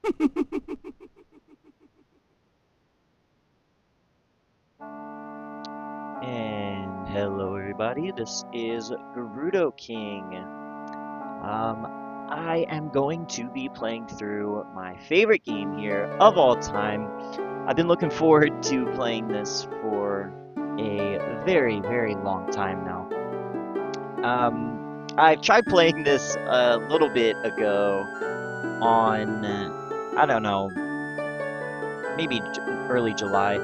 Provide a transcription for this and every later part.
And hello everybody, this is Gerudo King. I am going to be playing through my favorite game here of all time. I've been looking forward to playing this for a very, very long time now. I tried playing this a little bit ago on, I don't know, maybe early July.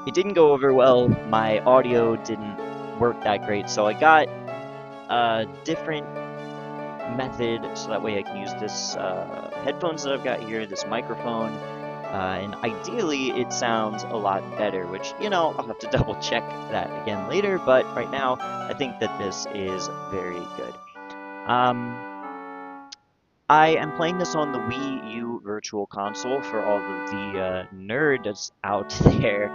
It didn't go over well. My audio didn't work that great, so I got a different method so that way I can use this headphones that I've got here, this microphone, and ideally it sounds a lot better, which, you know, I'll have to double check that again later, but right now I think that this is very good. I am playing this on the Wii U Virtual Console for all of the nerds out there.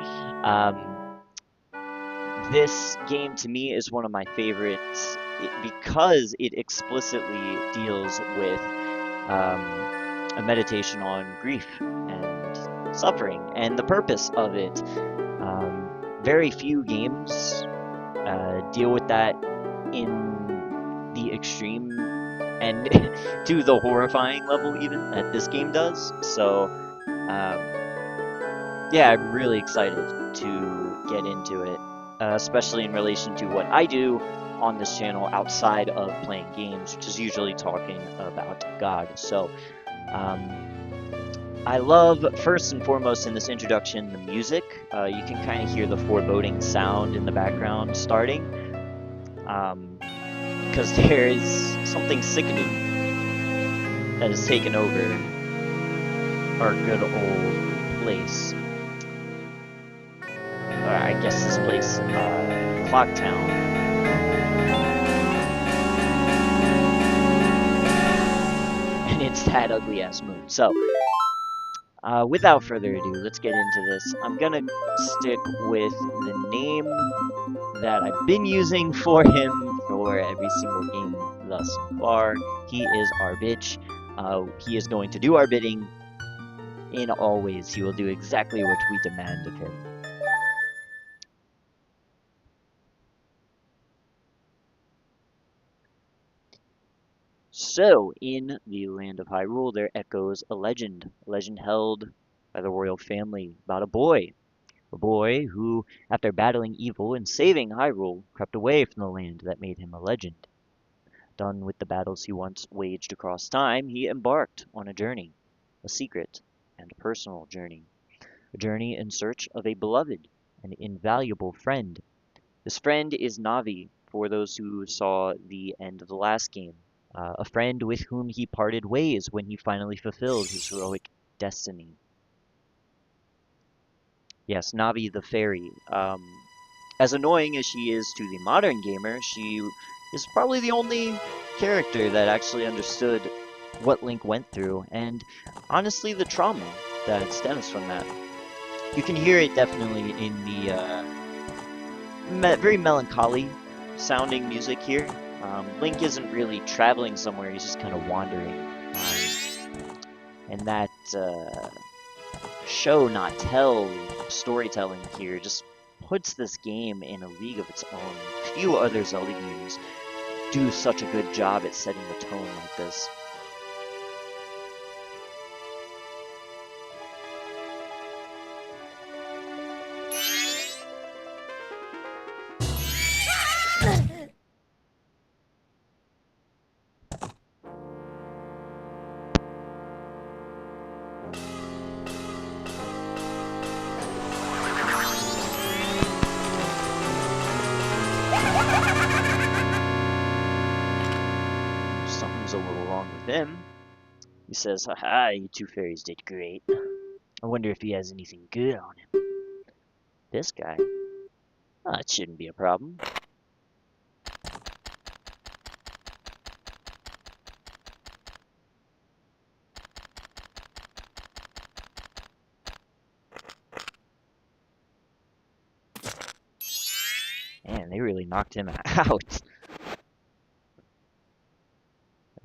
This game to me is one of my favorites because it explicitly deals with a meditation on grief and suffering and the purpose of it. Very few games deal with that in the extreme and to the horrifying level even that this game does. So yeah, I'm really excited to get into it, especially in relation to what I do on this channel outside of playing games, which is usually talking about God. So I love, first and foremost in this introduction, the music. You can kind of hear the foreboding sound in the background starting, because there is something sickening that has taken over our good old place. I guess this place, Clock Town. And it's that ugly ass moon. So, without further ado, let's get into this. I'm gonna stick with the name that I've been using for him for every single game thus far. He is our bitch. He is going to do our bidding in all ways. He will do exactly what we demand of him. So, in the land of Hyrule, there echoes a legend held by the royal family about a boy who, after battling evil and saving Hyrule, crept away from the land that made him a legend. Done with the battles he once waged across time, he embarked on a journey, a secret and personal journey, a journey in search of a beloved and invaluable friend. This friend is Navi, for those who saw the end of the last game. A friend with whom he parted ways when he finally fulfilled his heroic destiny. Yes, Navi the fairy. As annoying as she is to the modern gamer, she is probably the only character that actually understood what Link went through, and honestly the trauma that stems from that. You can hear it definitely in the very melancholy sounding music here. Link isn't really traveling somewhere, he's just kind of wandering. And that show, not tell, storytelling here just puts this game in a league of its own. Few other Zelda games do such a good job at setting the tone like this. Something's a little wrong with him. He says, haha, you two fairies did great. I wonder if he has anything good on him. This guy? Oh, it shouldn't be a problem. Man, they really knocked him out.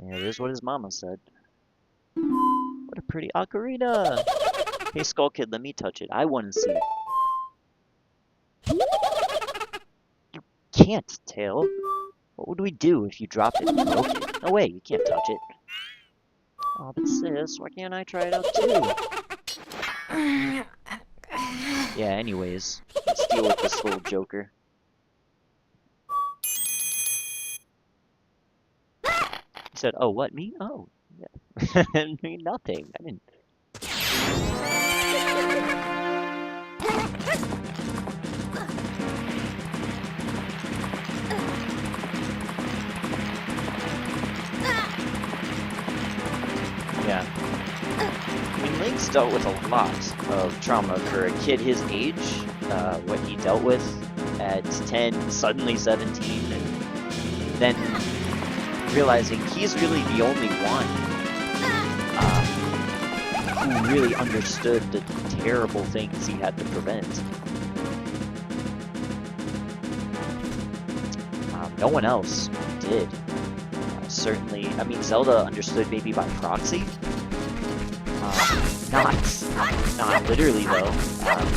Yeah, it is what his mama said. What a pretty ocarina! Hey, Skull Kid, let me touch it. I want to see. You can't, Tail. What would we do if you dropped it and broke it? No way, you can't touch it. Oh, but sis, why can't I try it out too? Yeah, anyways, let's deal with this little joker. He said, oh, what, me? Oh, yeah. I mean, nothing. I didn't... Yeah. I mean, Link's dealt with a lot of trauma for a kid his age. What he dealt with at 10, suddenly 17, and then realizing he's really the only one who really understood the terrible things he had to prevent. No one else did. Certainly, I mean, Zelda understood maybe by proxy. Not literally though.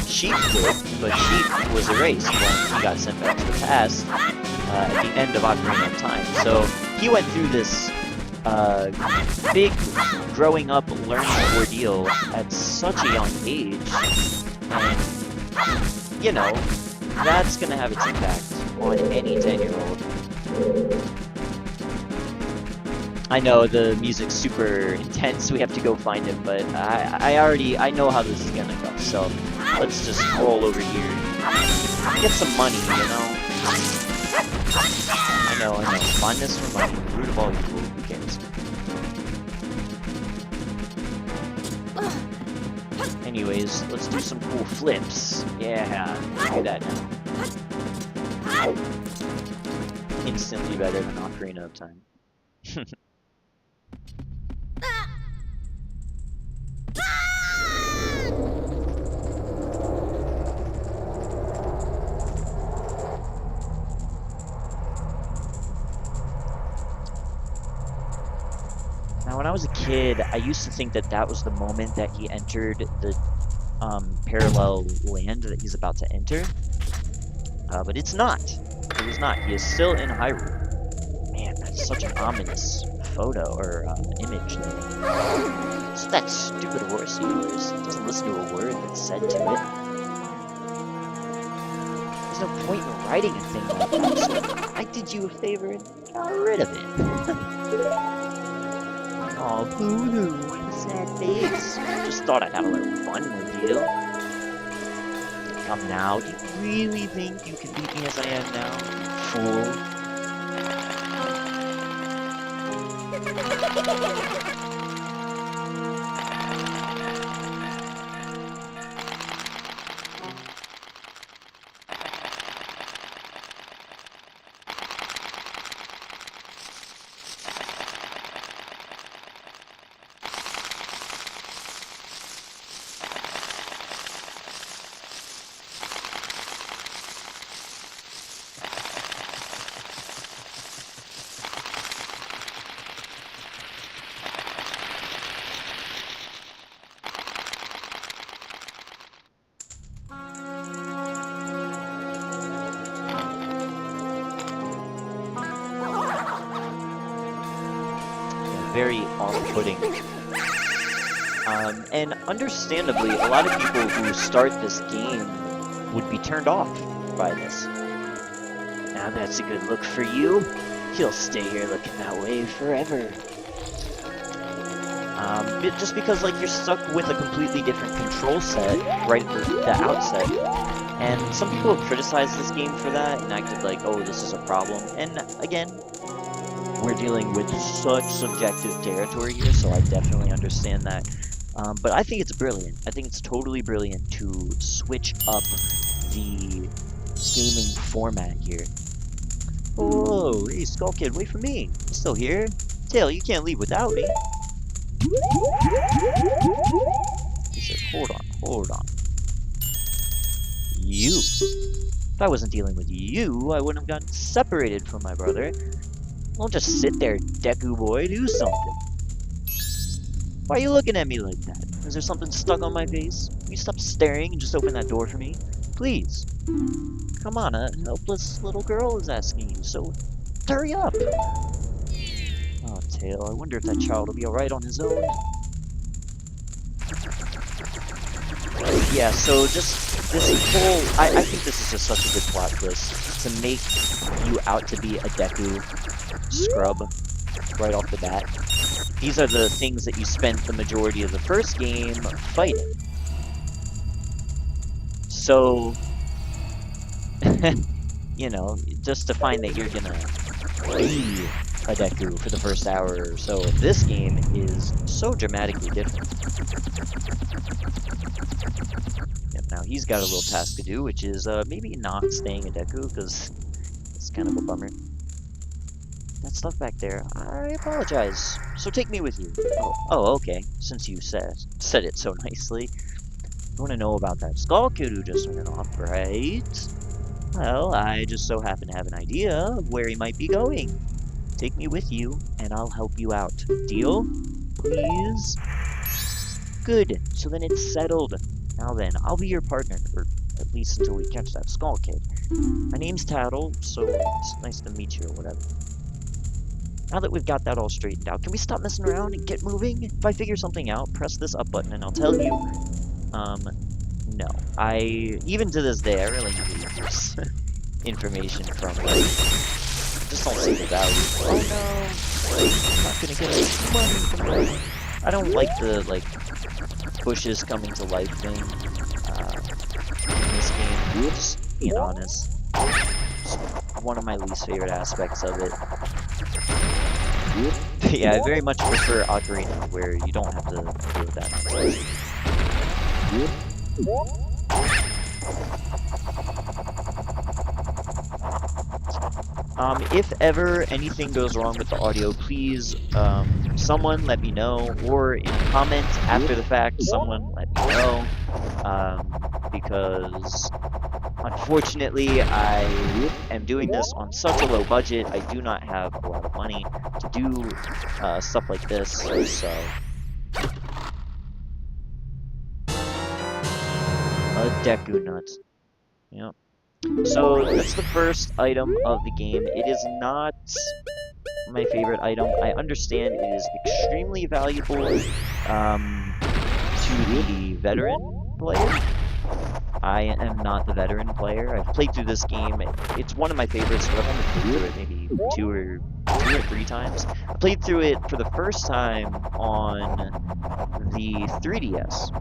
Sheep did, but Sheep was erased when he got sent back to the past at the end of Ocarina of Time. So he went through this big growing up learning ordeal at such a young age, and you know, that's gonna have its impact on any 10-year-old. I know the music's super intense, we have to go find him, but I know how this is gonna go, so let's just roll over here. Get some money, you know? I know. Fondness for money, root of all evil, who cares? Anyways, let's do some cool flips. Yeah, let's do that now. Instantly better than Ocarina of Time. Now, when I was a kid, I used to think that that was the moment that he entered the parallel land that he's about to enter. But it's not. It is not. He is still in Hyrule. Man, that's such an ominous photo or image there. It's that stupid horse of yours. It doesn't listen to a word that's said to it. There's no point in writing a thing like that, so I did you a favor and got rid of it. Aw, boo-hoo, what a sad face. Just thought I'd have a little fun with you. Come now, do you really think you can beat me as I am now, fool? Very off-putting. And understandably, a lot of people who start this game would be turned off by this. Now that's a good look for you. You'll stay here looking that way forever. Just because, like, you're stuck with a completely different control set right at the outset. And some people have criticized this game for that and acted like, oh, this is a problem. And again, we're dealing with such subjective territory here, so I definitely understand that. But I think it's brilliant. I think it's totally brilliant to switch up the gaming format here. Whoa, hey Skull Kid, wait for me. I'm still here. Tail, you can't leave without me. He says, hold on. You. If I wasn't dealing with you, I wouldn't have gotten separated from my brother. Don't just sit there, Deku boy, do something. Why are you looking at me like that? Is there something stuck on my face? Will you stop staring and just open that door for me? Please. Come on, a helpless little girl is asking you, so hurry up. Oh, Tail, I wonder if that child will be alright on his own. Yeah, so just this whole... I think this is just such a good plot twist. To make you out to be a Deku scrub right off the bat. These are the things that you spent the majority of the first game fighting. So, you know, just to find that you're gonna be a Deku for the first hour or so of this game is so dramatically different. Yep, now he's got a little task to do, which is maybe not staying a Deku, because it's kind of a bummer. That stuff back there, I apologize. So take me with you. Oh, okay. Since you said it so nicely. You want to know about that Skull Kid who just ran off, right? Well, I just so happen to have an idea of where he might be going. Take me with you, and I'll help you out. Deal? Please? Good. So then it's settled. Now then, I'll be your partner, or at least until we catch that Skull Kid. My name's Tattle, so it's nice to meet you or whatever. Now that we've got that all straightened out, can we stop messing around and get moving? If I figure something out, press this up button and I'll tell you. No. Even to this day, I really need to use information from, like, just don't see the value. Oh no! I'm not gonna get any money from it. I don't like the, like, bushes coming to life thing, in this game. Just being honest. It's one of my least favorite aspects of it. Yeah, I very much prefer Ocarina, where you don't have to deal with that nonsense. If ever anything goes wrong with the audio, please, someone let me know, or in a comment after the fact, someone let me know, because unfortunately, I am doing this on such a low budget. I do not have a lot of money to do stuff like this, so... A Deku Nut. Yep. So, that's the first item of the game. It is not my favorite item. I understand it is extremely valuable to the veteran player. I am not the veteran player. I've played through this game. It's one of my favorites, but I've only played through it maybe two or three times. I played through it for the first time on the 3DS.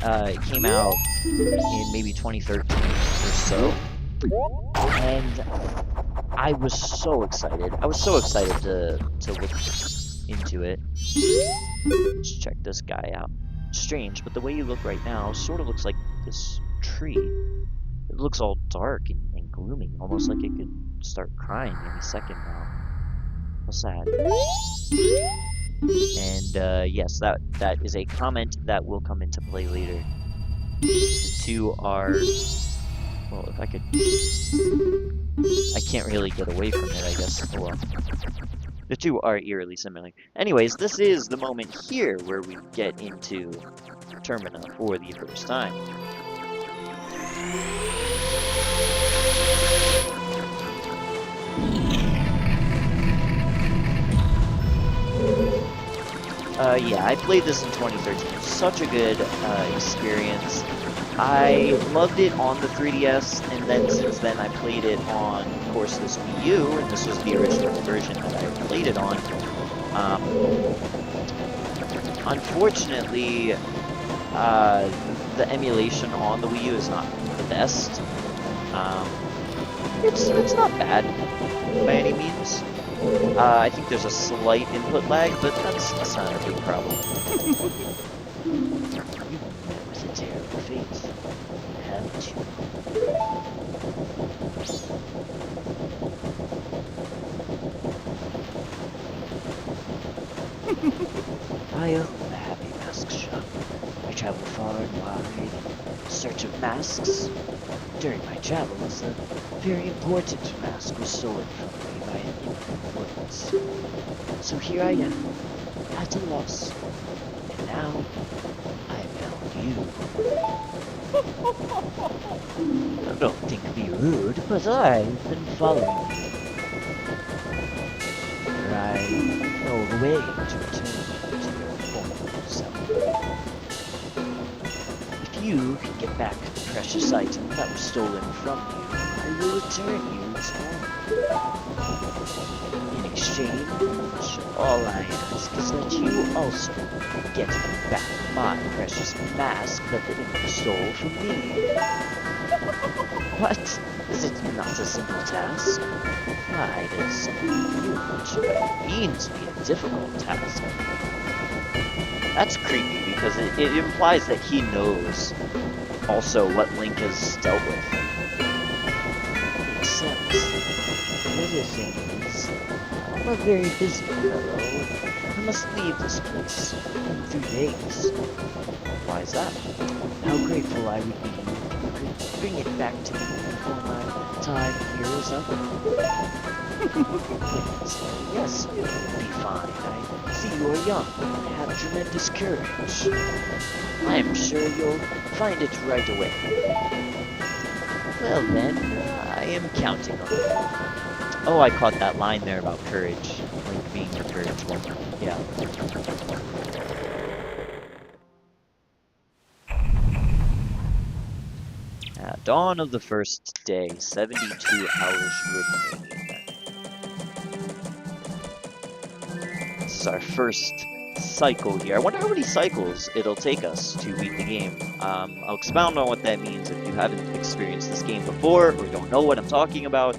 It came out in maybe 2013 or so, and I was so excited. I was so excited to look into it. Let's check this guy out. Strange, but the way you look right now sort of looks like this tree. It looks all dark and gloomy, almost like it could start crying any second now. What's that? And yes, that is a comment that will come into play later. The two are... Well, if I could... I can't really get away from it, I guess. Oh well. The two are eerily similar. Anyways, this is the moment here where we get into Termina for the first time. Yeah, I played this in 2013. It was such a good experience. I loved it on the 3DS, and then since then I played it on, of course, this Wii U, and this was the original version that I played it on. Unfortunately, the emulation on the Wii U is not the best. It's not bad by any means. I think there's a slight input lag, but that's not a big problem. You met with a terrible fate, haven't you? I own the Happy Mask Shop. I travel far and wide in search of masks. During my travels, a very important mask was stolen from me by an infernal witness. So here I am, at a loss. now I found you. Now don't think me rude, but I've been following you. For I know the way to return to your former self. If you can get back the precious item that was stolen from you, I will return you its owner. In exchange, all I ask is that you also get back my precious mask that the imp stole from me. What? Is it not a simple task? Why does something huge mean to be a difficult task? That's creepy because it implies that he knows also what Link has dealt with. Except, the other thing is, I'm a very busy fellow. I must leave this place in 3 days. Why is that? How grateful I would be if you could bring it back to me before my time here is up. Yes, you'll be fine. I see you are young and have tremendous courage. I am sure you'll find it right away. Well then, I am counting on you. Oh, I caught that line there about courage. Like being the courage one. Yeah. Dawn of the first day, 72 hours remaining. This is our first cycle here. I wonder how many cycles it'll take us to beat the game. I'll expound on what that means if you haven't experienced this game before or don't know what I'm talking about.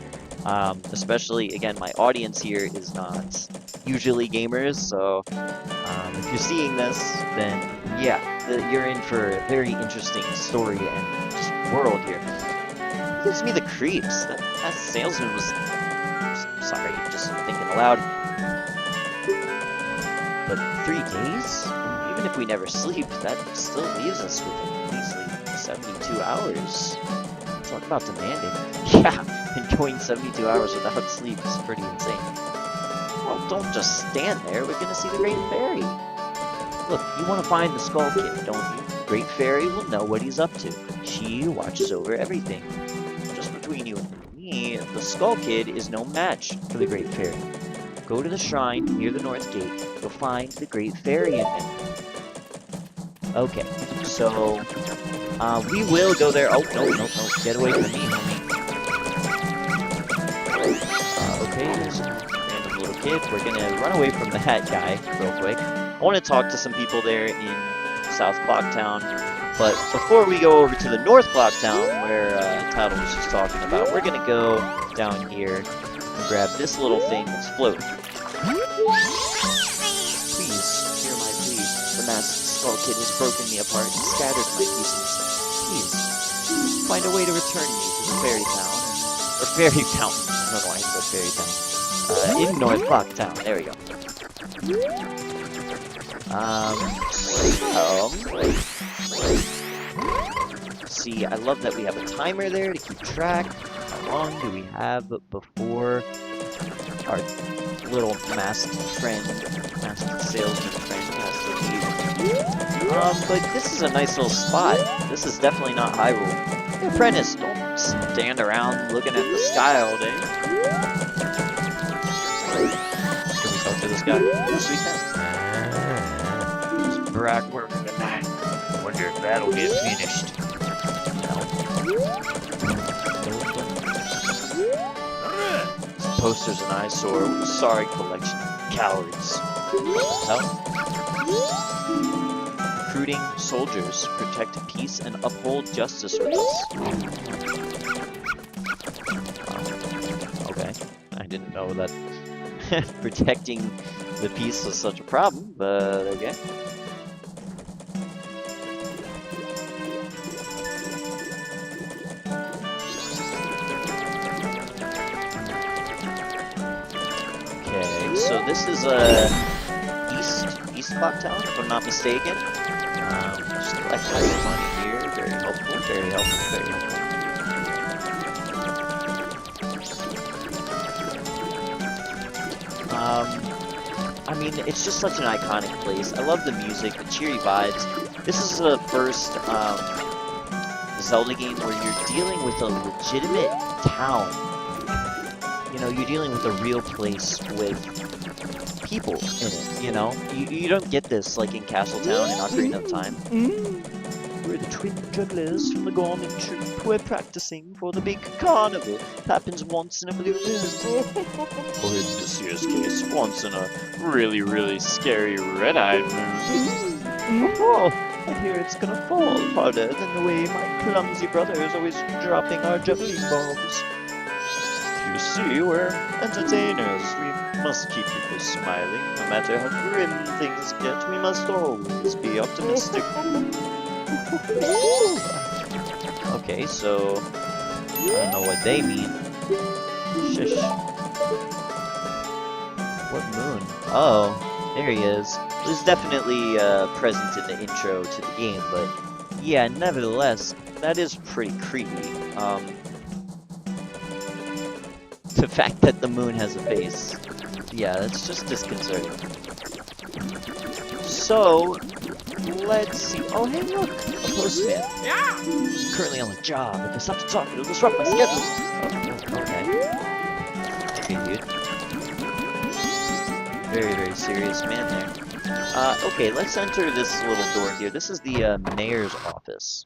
Especially, again, my audience here is not usually gamers, so if you're seeing this, then yeah, you're in for a very interesting story and just world here. It gives me the creeps. That salesman was... Sorry, just thinking aloud. But 3 days? Even if we never sleep, that still leaves us with at least like 72 hours. Talk about demanding. Yeah, and going 72 hours without sleep is pretty insane. Well, don't just stand there. We're gonna see the Great Fairy. Look, you want to find the Skull Kid, don't you? Great Fairy will know what he's up to. She watches over everything. Just between you and me, the Skull Kid is no match for the Great Fairy. Go to the shrine near the North Gate. You'll find the Great Fairy in it. Okay, so we will go there. Oh, no. Get away from me, homie. Okay, there's a random little kid. We're gonna run away from that guy real quick. I want to talk to some people there in South Clocktown, but before we go over to the North Clocktown, where Tattle was just talking about, we're gonna go down here and grab this little thing that's floating. Please, hear my plea. The masked Skull Kid has broken me apart and scattered my pieces. Please, find a way to return me to the fairy town, or fairy fountain. I don't know why I said fairy town. In North Clocktown. There we go. See, I love that we have a timer there to keep track. How long do we have before our little masked salesman friend has to leave? But this is a nice little spot. This is definitely not Hyrule. Hey, apprentice, don't stand around looking at the sky all day. Can we talk to this guy? Yes, we can. Brack working tonight. Wonder if that'll get finished. This poster's an eyesore. Sorry, collection of cowards. Hell? Recruiting soldiers, protect peace and uphold justice with us. Okay, I didn't know that protecting the peace was such a problem, but okay. Okay, so this is East Clocktown, if I'm not mistaken. Just collect some money here. Very helpful, very helpful, very helpful. I I mean, it's just such an iconic place. I love the music, the cheery vibes. This is the first Zelda game where you're dealing with a legitimate town. You know, you're dealing with a real place with people in it, you know? You don't get this like in Castletown and Ocarina of Time. We're the twin jugglers from the Gorman Troop. We're practicing for the big carnival. Happens once in a blue moon. Or in this year's case, once in a really, really scary red-eyed moon. Oh, I hear it's gonna fall harder than the way my clumsy brother is always dropping our juggling balls. You see, we're entertainers. We must keep people smiling. No matter how grim things get, we must always be optimistic. Okay, so I don't know what they mean. Shush. What moon? Oh, there he is. This is definitely present in the intro to the game, but yeah, nevertheless, that is pretty creepy. The fact that the moon has a face. Yeah, that's just disconcerting. So, let's see. Oh, hey, look! A postman. Yeah! He's currently on the job. If I stop to talk, it'll disrupt my schedule. Oh, okay. Okay, dude. Very, very serious man there. Okay, let's enter this little door here. This is the mayor's office.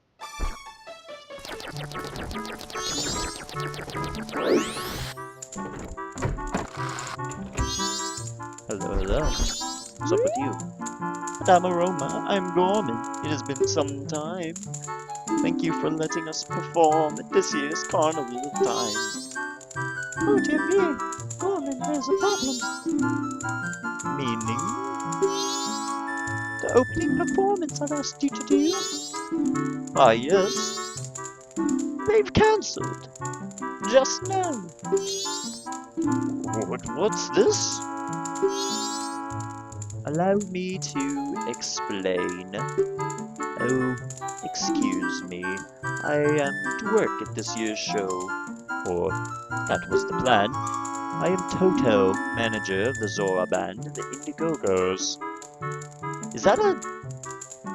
Hello, hello. What's up with you? Madame Aroma, I'm Gorman. It has been some time. Thank you for letting us perform at this year's Carnival of Time. Oh dear me, Gorman, there's a problem. Meaning? The opening performance I've asked you to do? Ah, yes. They've cancelled. Just now. What's this? Allow me to explain. Oh, excuse me. I am to work at this year's show. Or, that was the plan. I am Toto, manager of the Zora band, the Indigogos. Is that a...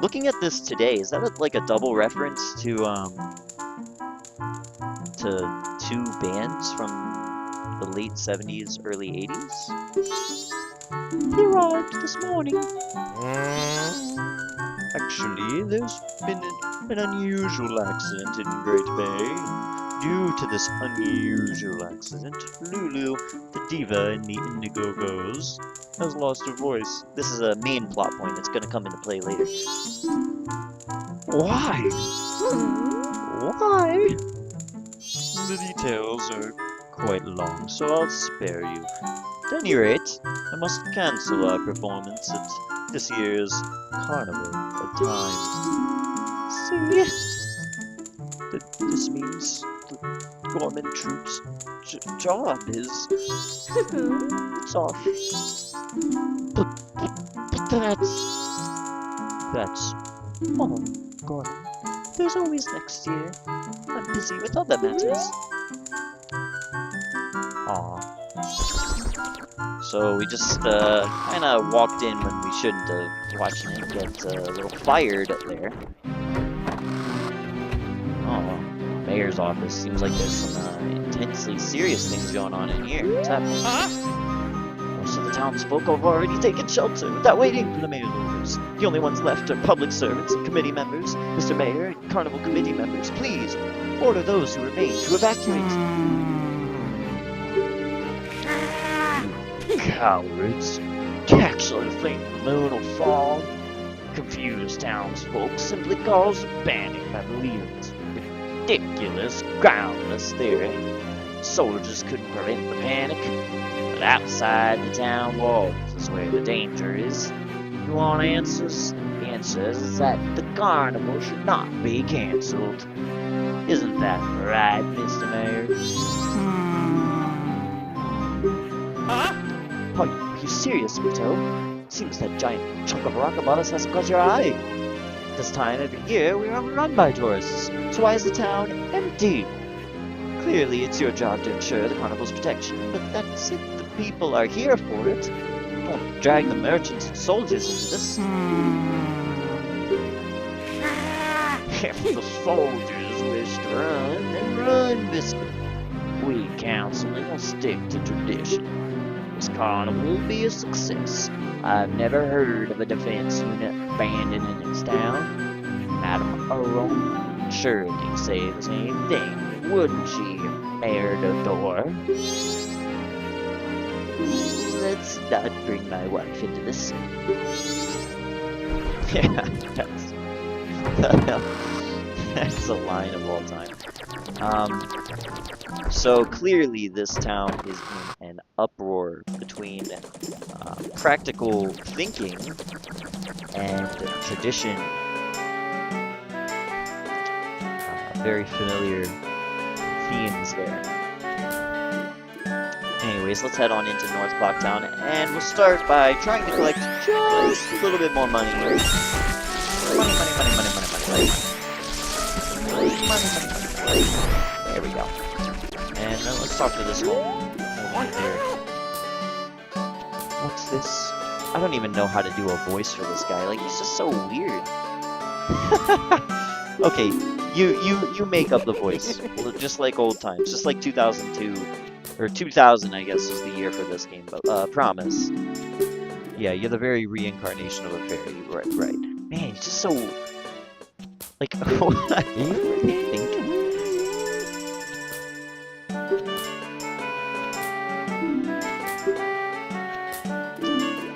Looking at this today, is that like a double reference to two bands from the late 70s, early 80s? He arrived this morning. Actually, there's been an unusual accident in Great Bay. Due to this unusual accident, Lulu, the diva in the Indigogos, has lost her voice. This is a main plot point that's going to come into play later. Why? Why? The details are quite long, so I'll spare you. At any rate, I must cancel our performance at this year's Carnival of Time. See? This means the Gorman Troop's job is... it's off. But that's... Oh, Gorman, there's always next year. I'm busy with other matters. Aw. So we just kind of walked in when we shouldn't have, watching him get a little fired there. Oh, mayor's office. Seems like there's some intensely serious things going on in here. What's happening? Most of the townsfolk have already taken shelter without waiting for the mayor's orders. The only ones left are public servants and committee members. Mr. Mayor and Carnival Committee members, please order those who remain to evacuate. Cowards. Do you actually think the moon will fall? Confused townsfolk simply cause panic by believing this ridiculous, groundless theory. Soldiers couldn't prevent the panic, but outside the town walls is where the danger is. You want answers? The answer is that the carnival should not be cancelled. Isn't that right, Mr. Mayor? Are you serious, Vito? Seems that giant chunk of rock above us hasn't caught your eye. This time every year we're overrun by tourists, so why is the town empty? Clearly it's your job to ensure the carnival's protection, but that's if the people are here for it. Don't drag the merchants and soldiers into this. If the soldiers wish to run, then run, Biscuit. We counseling will stick to tradition. This carnival will be a success. I've never heard of a defense unit abandoning its town. Madam Oron surely say the same thing, wouldn't she, Mayor Dodor? Let's not bring my wife into this. Yeah, that's a line of all time. So clearly this town is in an uproar between practical thinking and tradition. Very familiar themes there. Anyways, let's head on into North Clocktown, and we'll start by trying to collect just a little bit more money here. Money. There we go. And then let's talk to this woman here. What's this? I don't even know how to do a voice for this guy. Like, he's just so weird. Okay, you make up the voice, just like old times, just like 2002, or 2000, I guess, is the year for this game, but, promise. Yeah, you're the very reincarnation of a fairy, right. Man, he's just so, like, what are they thinking?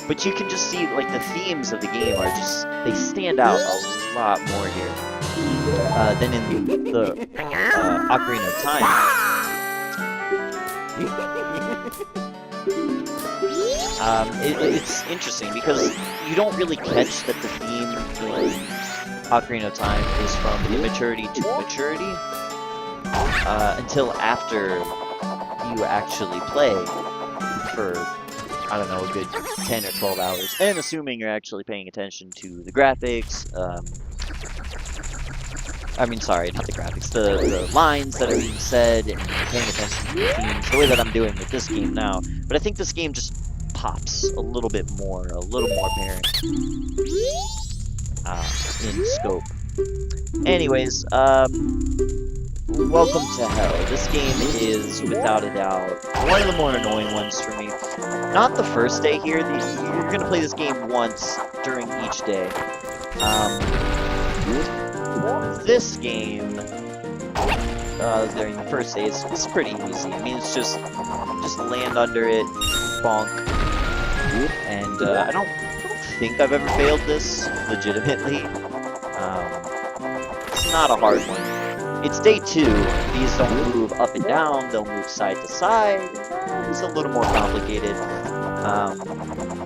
But you can just see, like, the themes of the game are just, they stand out a lot more here than in the Ocarina of Time. It's interesting because you don't really catch that the theme in Ocarina of Time is from immaturity to maturity until after you actually play for, I don't know, a good 10 or 12 hours. And assuming you're actually paying attention to the graphics, I mean, sorry, not the graphics, the lines that are being said and paying attention to the themes, the way that I'm doing with this game now. But I think this game just pops a little more apparent in scope. Anyways, welcome to hell. This game is, without a doubt, one of the more annoying ones for me. Not the first day here, you're going to play this game once during each day. This game, during the first day, it's pretty easy. I mean, it's just land under it, bonk, and I don't think I've ever failed this legitimately. It's not a hard one. It's day 2. These don't move up and down; they'll move side to side. It's a little more complicated.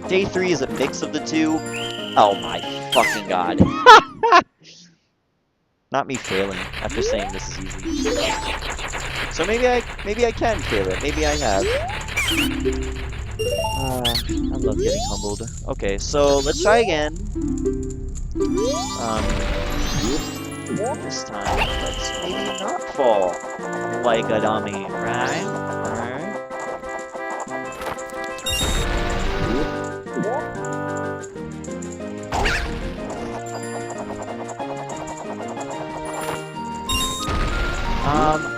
Day 3 is a mix of the two. Oh my fucking god! Not me failing after saying this is easy. So maybe I can fail it. Maybe I have. I love getting humbled. Okay, so let's try again. This time, let's maybe not fall like a dummy, right? Alright.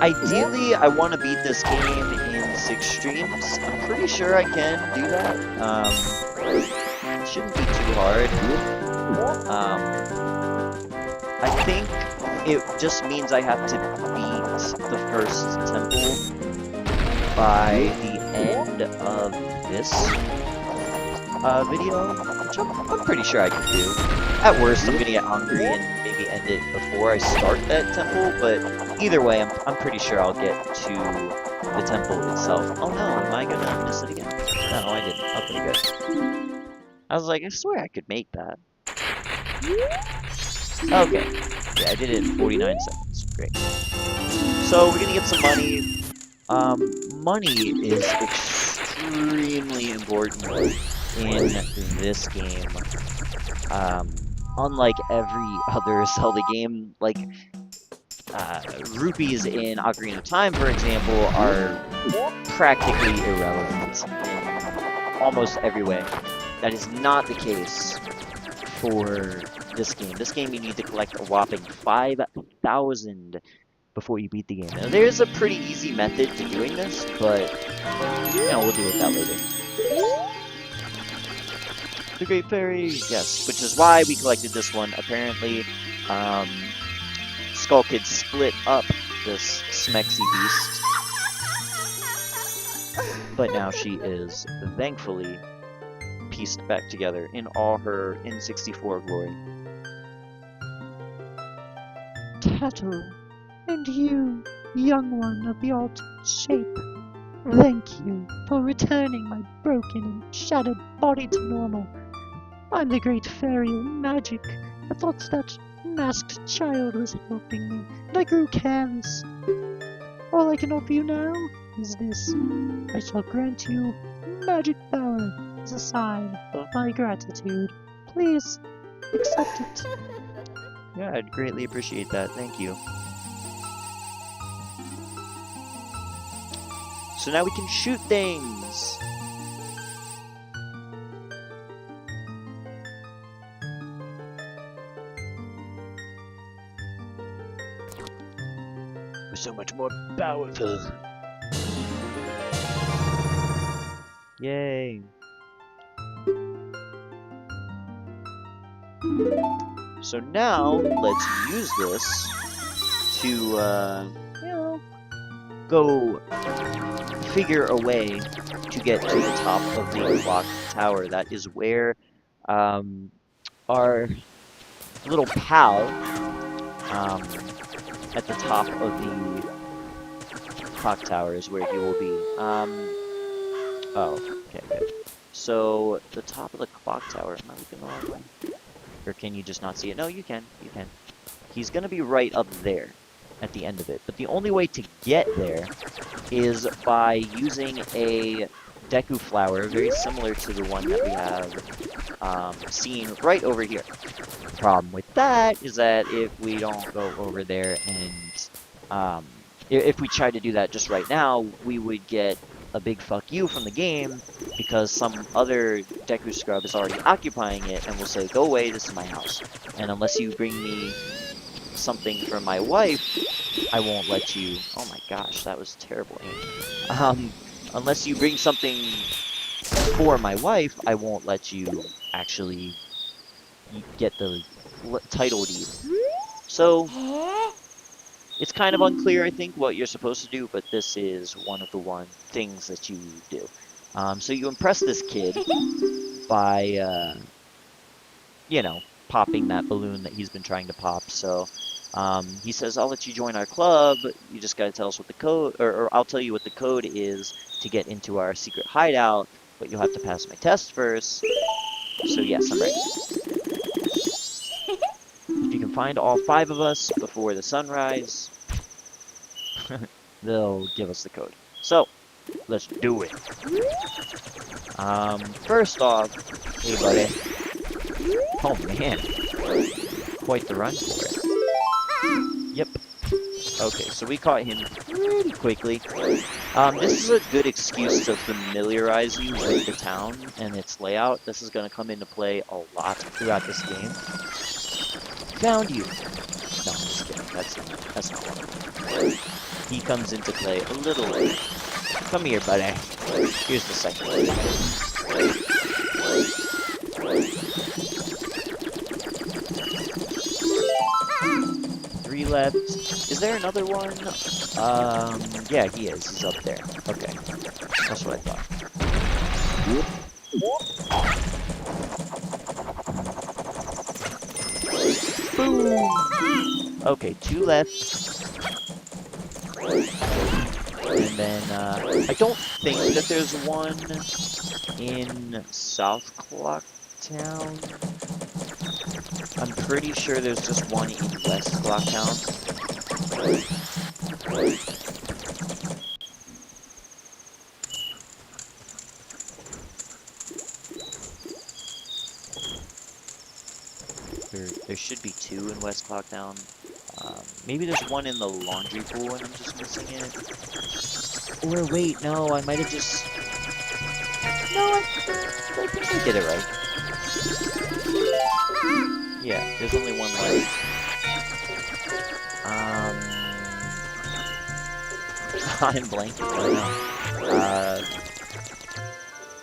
Ideally, I want to beat this game in 6 streams. I'm pretty sure I can do that. It shouldn't be too hard. I think it just means I have to beat the first temple by the end of this video, which I'm pretty sure I can do. At worst, I'm gonna get hungry and maybe end it before I start that temple, but either way, I'm pretty sure I'll get to the temple itself. Oh no, am I gonna miss it again? No, I didn't. Okay, good. I was like, I swear I could make that. Okay. Yeah, I did it in 49 seconds. Great. So, we're gonna get some money. Money is extremely important in this game. Unlike every other Zelda game, like, rupees in Ocarina of Time, for example, are practically irrelevant in almost every way. That is not the case for this game. This game you need to collect a whopping 5,000 before you beat the game. Now, there's a pretty easy method to doing this, but we'll deal with that later. The Great Fairy, yes, which is why we collected this one. Apparently, Skull Kid split up this Smexy beast, but now she is thankfully pieced back together in all her N64 glory. Tattle, and you, young one of the altered shape, thank you for returning my broken and shattered body to normal. I'm the Great Fairy of Magic. I thought that masked child was helping me, and I grew careless. All I can offer you now is this. I shall grant you magic power as a sign of my gratitude. Please, accept it. Yeah, I'd greatly appreciate that. Thank you. So now we can shoot things! We're so much more powerful. Yay. So now, let's use this to, go figure a way to get to the top of the clock tower. That is where, our little pal, at the top of the clock tower is where he will be. Oh, okay, good. So, the top of the clock tower, am I looking the wrong way? Or can you just not see it? No, you can. You can. He's going to be right up there at the end of it. But the only way to get there is by using a Deku flower, very similar to the one that we have seen right over here. The problem with that is that if we don't go over there and if we try to do that just right now, we would get a big fuck you from the game because some other Deku scrub is already occupying it and will say, go away, this is my house. And unless you bring me something for my wife, I won't let you... Oh my gosh, that was terrible aim. Unless you bring something for my wife, I won't let you actually get the title deed. So, it's kind of unclear, I think, what you're supposed to do, but this is one of the things that you do. So you impress this kid by, popping that balloon that he's been trying to pop. So he says, I'll let you join our club. You just gotta tell us what the code, or I'll tell you what the code is to get into our secret hideout, but you'll have to pass my test first. So yes, I'm ready. If you can find all 5 of us before the sunrise, they'll give us the code. So, let's do it. First off, hey buddy. Oh man, quite the run for it. Yep. Okay, so we caught him pretty quickly. This is a good excuse to familiarize you with the town and its layout. This is going to come into play a lot throughout this game. Found you! No, I'm just kidding. That's not one. He comes into play a little late. Come here, buddy. Here's the second one. 3 left. Is there another one? Yeah, he is. He's up there. Okay. That's what I thought. Boom! Okay, 2 left. And then, I don't think that there's one in South Clock Town. I'm pretty sure there's just one in West Clock Town. There should be 2 in West Clock Town. Maybe there's one in the laundry pool and I'm just missing it. Or wait, no, I might have just... No, I think I did it right. Yeah, there's only one left. I'm blanking right now.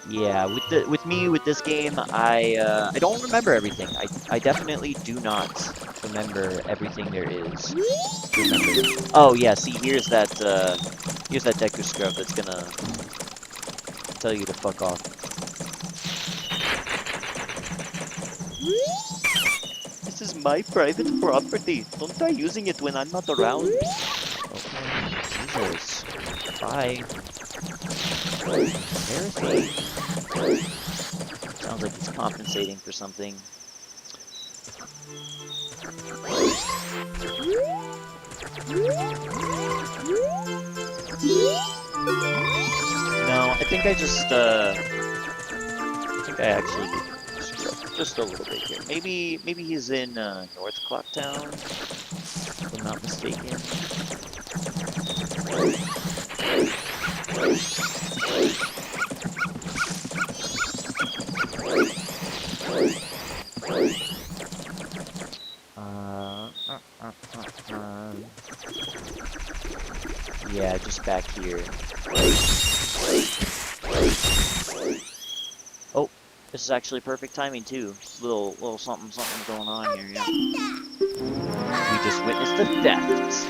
Yeah, with this game, I don't remember everything. I definitely do not remember everything there is to remember. Oh yeah, see here's that Deku scrub that's gonna tell you to fuck off. This is my private property. Don't try using it when I'm not around. Okay, Jesus. Bye. Embarrassing. Sounds like he's compensating for something. No, I think I actually did screw up just a little bit here. Maybe he's in North Clocktown, if I'm not mistaken. Yeah, just back here. Oh, this is actually perfect timing too. Little something going on here. Yeah. We just witnessed a theft.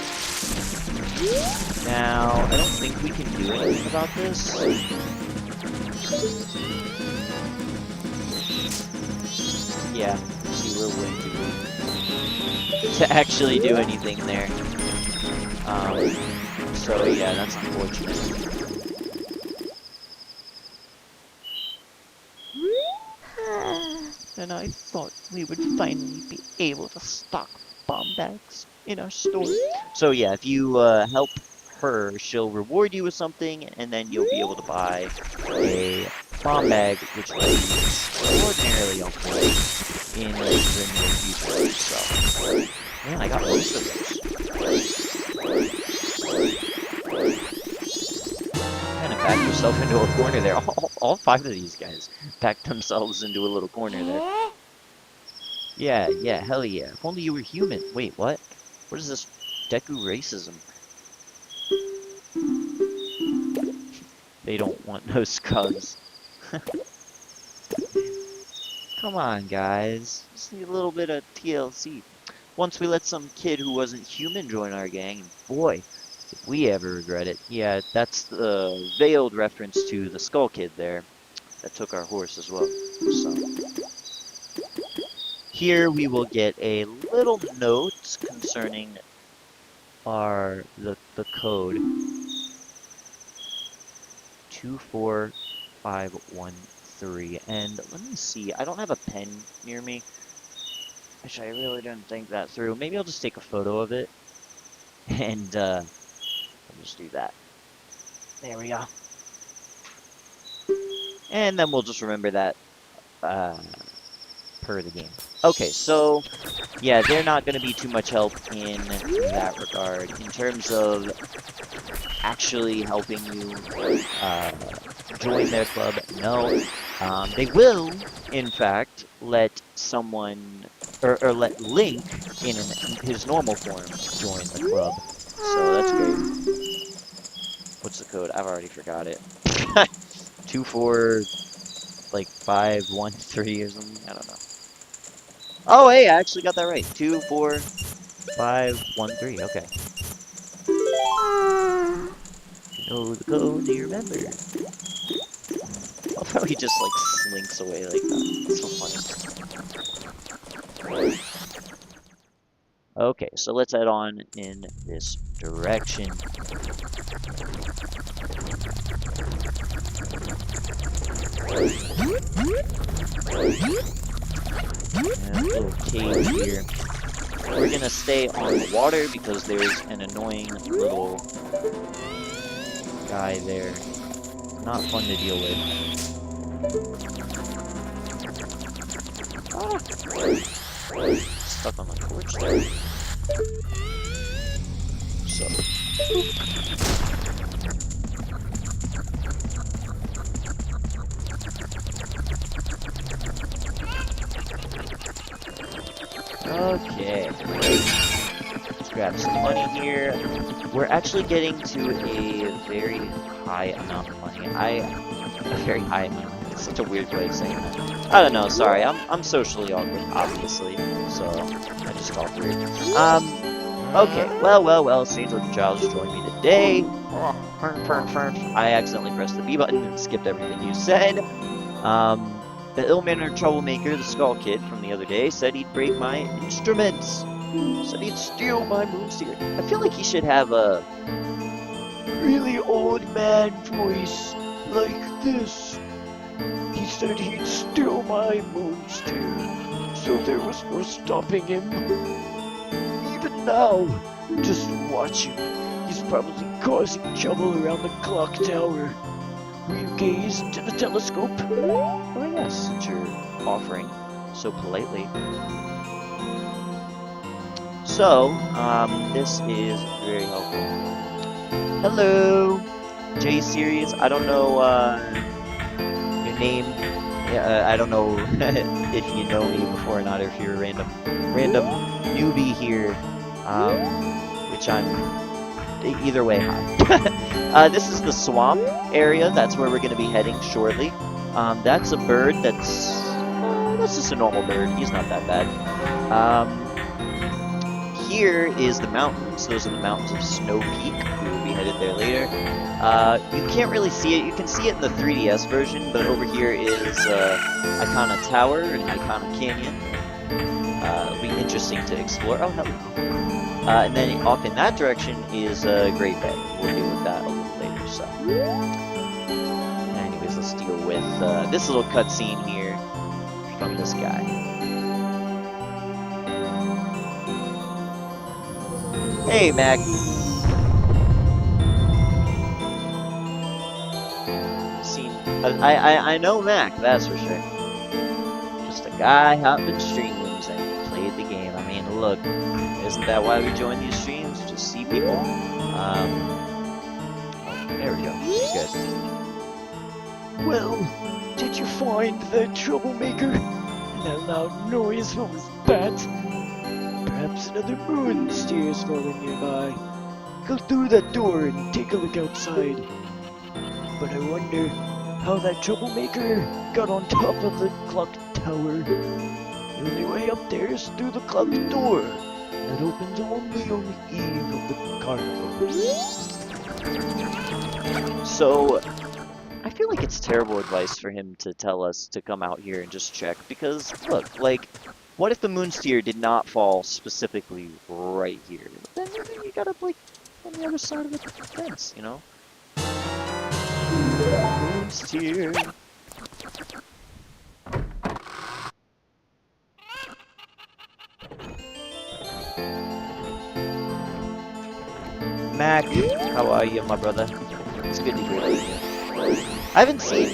Now, I don't think we can do anything about this. Yeah, see, we're way too weak to actually do anything there. So yeah, that's unfortunate. And I thought we would finally be able to stock bomb bags in our store. So yeah, if you help her, she'll reward you with something, and then you'll be able to buy a bomb bag, which will be extraordinarily helpful in the near future. So, man, I got most of those. Kind of backed yourself into a corner there. All 5 of these guys backed themselves into a little corner there. Yeah, hell yeah. If only you were human. Wait, what? What is this Deku racism? They don't want no scrubs. Come on, guys. Just need a little bit of TLC. Once we let some kid who wasn't human join our gang, boy, if we ever regret it. Yeah, that's the veiled reference to the Skull Kid there that took our horse as well. So here we will get a little note concerning the code 24513. And let me see, I don't have a pen near me. Actually, I really didn't think that through. Maybe I'll just take a photo of it and I'll just do that. There we go. And then we'll just remember that per the game. Okay, so yeah, they're not going to be too much help in that regard. In terms of actually helping you join their club, no. They will, in fact, let someone, or let Link, in his normal form, join the club. So that's great. What's the code? I've already forgot it. 24513 or something? I don't know. Oh, hey, I actually got that right. 24513. Okay. You know the code, do you remember? I'll probably just like slinks away like that. That's so funny. Okay, so let's head on in this direction. And a little cave here. We're gonna stay on the water because there's an annoying little guy there. Not fun to deal with. Ah! Stuck on the torch there. So. Okay. Let's grab some money here. We're actually getting to a very high amount of money. A very high amount. It's such a weird way of saying that. I don't know, sorry. I'm socially awkward, obviously. So I just talk weird. Okay. Well, seems like the child just joined me today. I accidentally pressed the B button and skipped everything you said. The ill-mannered troublemaker, the Skull Kid from the other day, said he'd break my instruments. Said he'd steal my moonsteer. I feel like he should have a really old man voice like this. He said he'd steal my moonsteer, so there was no stopping him. Even now, just watch him. He's probably causing trouble around the clock tower. Will you gaze into the telescope? Oh yes, since you're offering so politely. So, this is very helpful. Hello, J Series. I don't know your name. Yeah, I don't know if you know me before or not, or if you're a random newbie here. Which I'm. Either way, hi. This is the swamp area. That's where we're going to be heading shortly. That's a bird that's just a normal bird. He's not that bad. Here is the mountains. Those are the mountains of Snow Peak. We will be headed there later. You can't really see it. You can see it in the 3DS version, but over here is Icona Tower and Icona Canyon. It'll be interesting to explore. Oh, hello. And then off in that direction is Great Bay. We'll deal with that a little later, so. Anyways, let's deal with this little cutscene here from this guy. Hey, Mac. I know Mac, that's for sure. Just a guy hopping streams and played the game. I mean, look. Isn't that why we join these streams? Just see people. Oh, there we go. Good. Well, did you find that troublemaker? And that loud noise, what was that? Perhaps another moonsteer is falling nearby. Go through that door and take a look outside. But I wonder how that troublemaker got on top of the clock tower. The only way up there is through the clock door. That opens only on the eve of the carnival. So, I feel like it's terrible advice for him to tell us to come out here and just check, because, look, like, what if the moonsteer did not fall specifically right here? Then you gotta, like, on the other side of the fence, you know? Moonsteer. Mac, how are you, my brother? It's good to hear from you. I haven't seen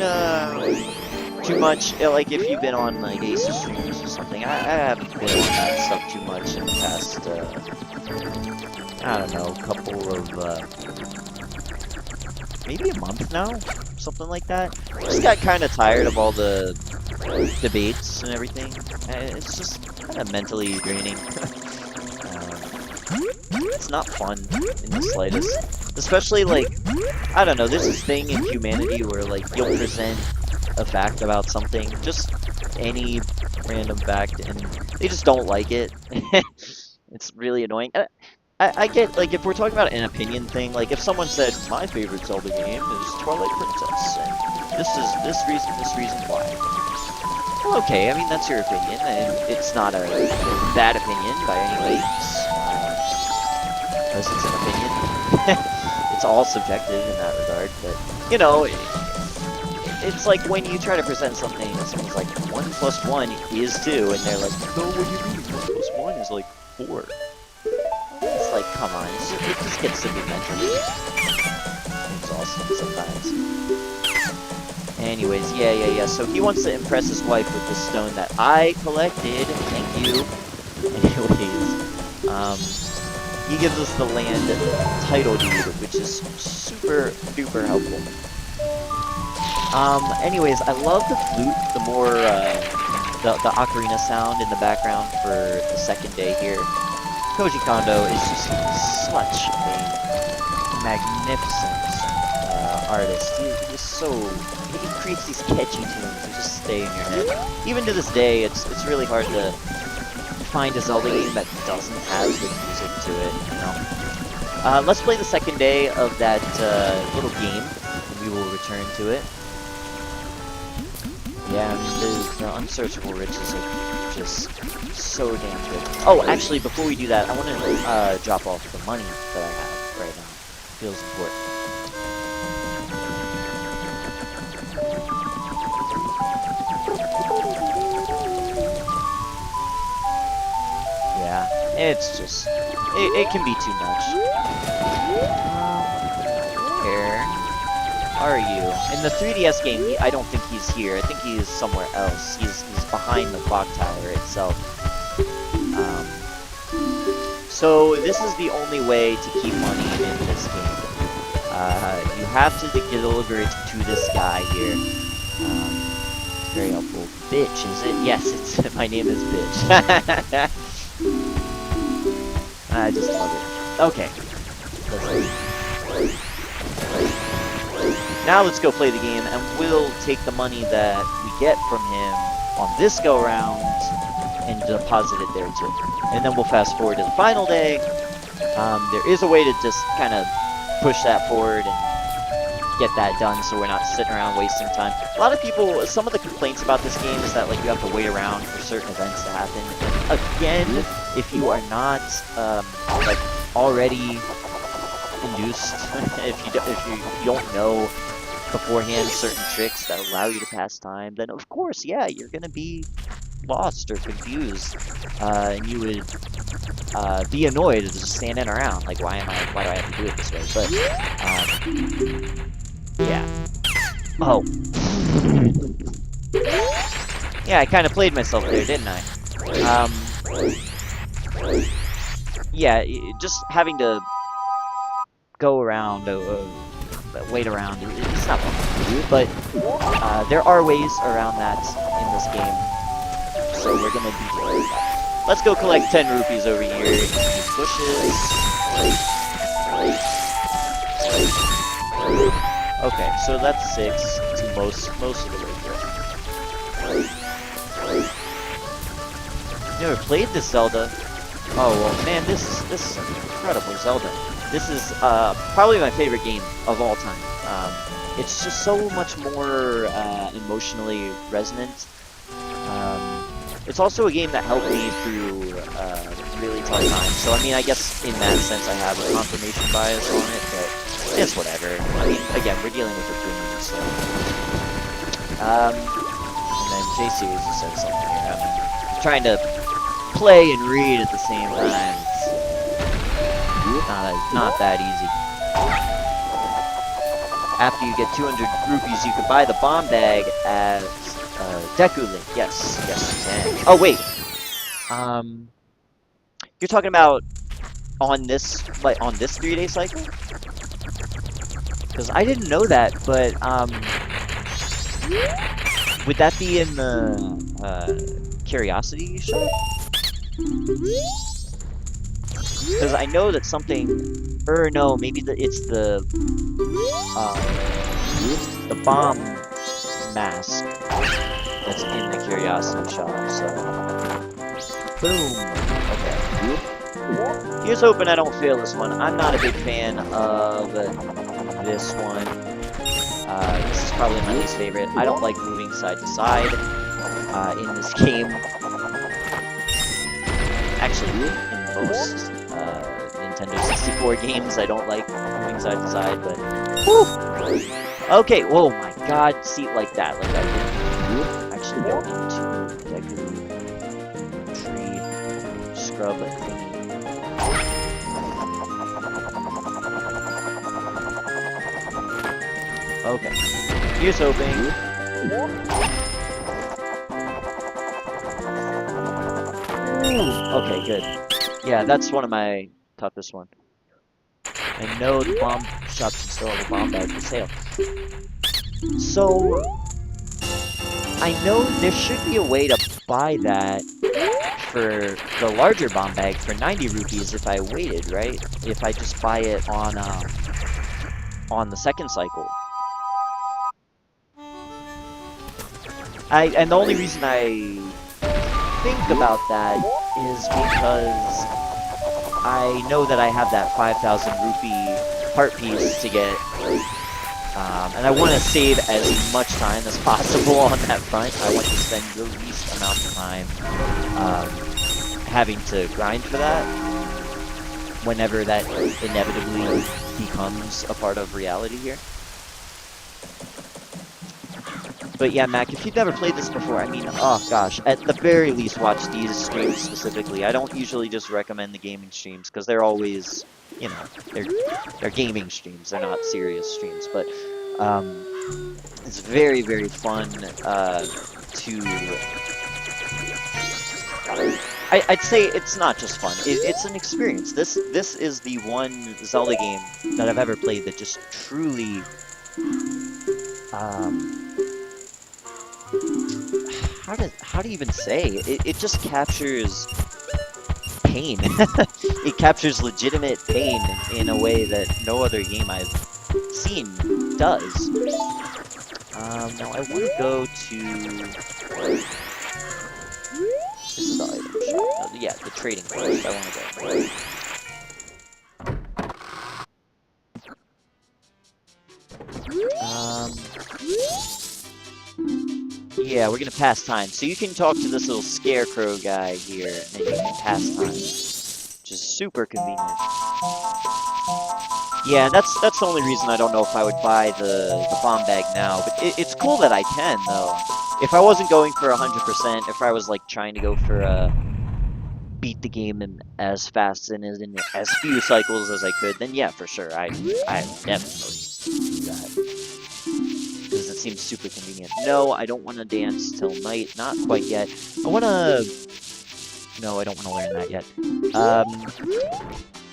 too much, like if you've been on like Ace streams or something. I haven't been on that stuff too much in the past, I don't know, couple of, maybe a month now? Something like that. I just got kind of tired of all the debates and everything. It's just kind of mentally draining. It's not fun in the slightest. Especially, like, I don't know, there's this thing in humanity where, like, you'll present a fact about something, just any random fact, and they just don't like it. It's really annoying. I get, like, if we're talking about an opinion thing, like, if someone said, my favorite Zelda game is Twilight Princess, and this reason why. Well, okay, I mean, that's your opinion, and it's not a bad opinion by any means. Because it's an opinion. It's all subjective in that regard, but, you know, it's like when you try to present something and someone's like, 1 + 1 is 2, and they're like, no, what do you mean, 1 + 1 is like 4. It's like, come on, it just gets to be mentally exhausting sometimes. Anyways, yeah, so he wants to impress his wife with this stone that I collected, thank you. Anyways, he gives us the land title deed, which is super duper helpful. Anyways, I love the flute. The more the ocarina sound in the background for the second day here. Koji Kondo is just such a magnificent artist. He's so he creates these catchy tunes that just stay in your head. Even to this day, it's really hard to find a Zelda game that doesn't have good music to it. You know. Let's play the second day of that little game, and we will return to it. Yeah, I mean, the unsearchable riches are just so damn good. Oh, actually, before we do that, I want to drop off the money that I have right now. Feels important. Yeah, it's just, it can be too much. Where are you? In the 3DS game, I don't think he's here. I think he is somewhere else. He's behind the clock tower itself. So this is the only way to keep money in this game. You have to deliver it to this guy here. It's very helpful. Bitch, is it? Yes, it's my name is Bitch. I just love it. Okay. Now let's go play the game, and we'll take the money that we get from him on this go-round and deposit it there too. And then we'll fast forward to the final day. There is a way to just kind of push that forward and get that done so we're not sitting around wasting time. A lot of people, some of the complaints about this game is that like you have to wait around for certain events to happen. And again, if you are not like already induced, if you don't know beforehand certain tricks that allow you to pass time, then of course, yeah, you're gonna be lost or confused, and you would be annoyed just standing around like, why do I have to do it this way? But yeah. Oh, yeah, I kind of played myself there, didn't I? Yeah, just having to go around, wait around, it's not fun to do, but there are ways around that in this game. So we're gonna be doing that. Let's go collect 10 rupees over here in these bushes. Okay, so that's 6 to most of the way through. Never played this Zelda. Oh well, man, this is an incredible Zelda. This is probably my favorite game of all time. It's just so much more emotionally resonant. It's also a game that helped me through really tough times. So I mean, I guess in that sense I have a confirmation bias on it, but it's whatever. I mean, again, we're dealing with a premium, so. And then J-Series just said something here. I'm trying to play and read at the same time. It's not that easy. After you get 200 rupees, you can buy the bomb bag as Deku Link. Yes, you can. Oh wait, you're talking about on this 3-day cycle? Because I didn't know that, but would that be in the Curiosity shop? Because I know that something, or no, maybe it's the bomb mask that's in the Curiosity shop. So, boom. Okay. Here's hoping I don't fail this one. I'm not a big fan of this one. This is probably my least favorite. I don't like moving side to side in this game. Actually, in most Nintendo 64 games, I don't like moving side to side, but whew. Okay, whoa, my god, see, like that, like I didn't actually go into Deku tree scrub thingy. Okay, here's hoping. Okay, good. Yeah, that's one of my toughest one. And no, the bomb shop should still have a bomb bag for sale. So, I know there should be a way to buy that for the larger bomb bag for 90 rupees if I waited, right? If I just buy it on the second cycle. And the only reason I think about that is because I know that I have that 5,000 rupee heart piece to get, and I want to save as much time as possible on that front. I want to spend the least amount of time having to grind for that whenever that inevitably becomes a part of reality here. But yeah, Mac, if you've never played this before, I mean, oh gosh, at the very least watch these streams specifically. I don't usually just recommend the gaming streams, because they're always, you know, they're gaming streams, they're not serious streams, but it's very, very fun I'd say it's not just fun, it's an experience. This is the one Zelda game that I've ever played that just truly, how do you even say? It just captures pain. It captures legitimate pain in a way that no other game I've seen does. Now I want to go to... This is the item shop. No, yeah, the trading post. I want to go. Yeah, we're gonna pass time. So you can talk to this little scarecrow guy here, and you can pass time, which is super convenient. Yeah, that's the only reason I don't know if I would buy the bomb bag now. But it's cool that I can, though. If I wasn't going for 100%, if I was like trying to go for beat the game in as fast and in as few cycles as I could, then yeah, for sure, I definitely do that. Because it seems super convenient. No, I don't want to dance till night. Not quite yet. I want to... No, I don't want to learn that yet.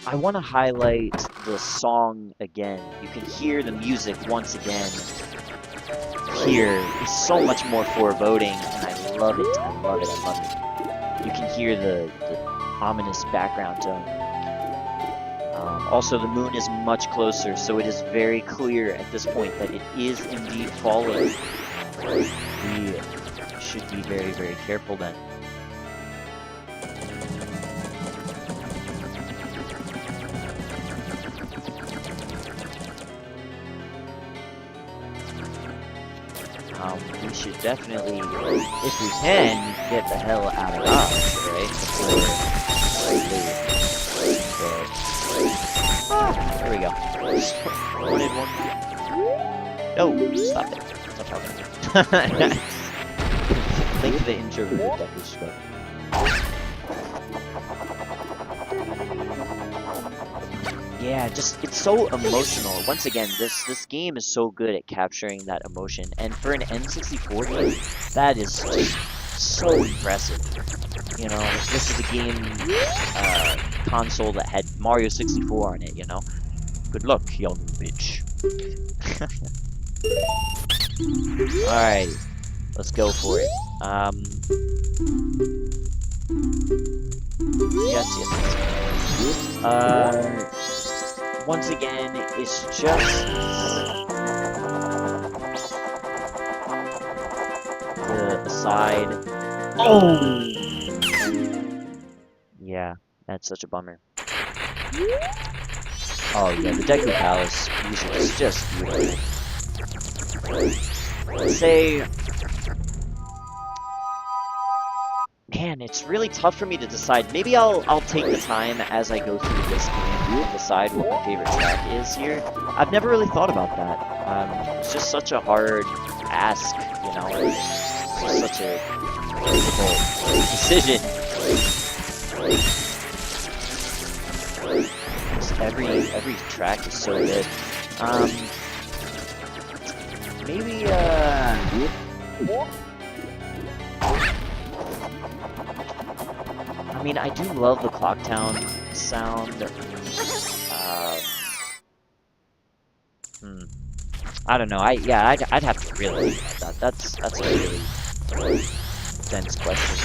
I want to highlight the song again. You can hear the music once again. Here is so much more foreboding, and I love it. I love it. I love it. You can hear the ominous background tone. Also, the moon is much closer, so it is very clear at this point that it is indeed falling. We should be very, very careful then. We should definitely, if we can, get the hell out of Dodge, right? There we go. Wanted one. No, stop it. Stop talking. Link to the introverted Deku Scrub. Yeah, just, it's so emotional. Once again, this game is so good at capturing that emotion. And for an N64 game, that is just so impressive. You know, this is a game console that had Mario 64 on it, you know? Good luck, young bitch. Alright, let's go for it. Yes. Once again, it's just the aside. Oh! Yeah, that's such a bummer. Oh yeah, the Deku Palace music is just beautiful. Let's say... Man, it's really tough for me to decide. Maybe I'll take the time as I go through this game to decide what my favorite track is here. I've never really thought about that. It's just such a hard ask, you know? It's just such a difficult decision. Just every track is so good. Maybe I mean, I do love the Clock Town sound. I don't know. I'd have to really think about that. That's a really Dense question.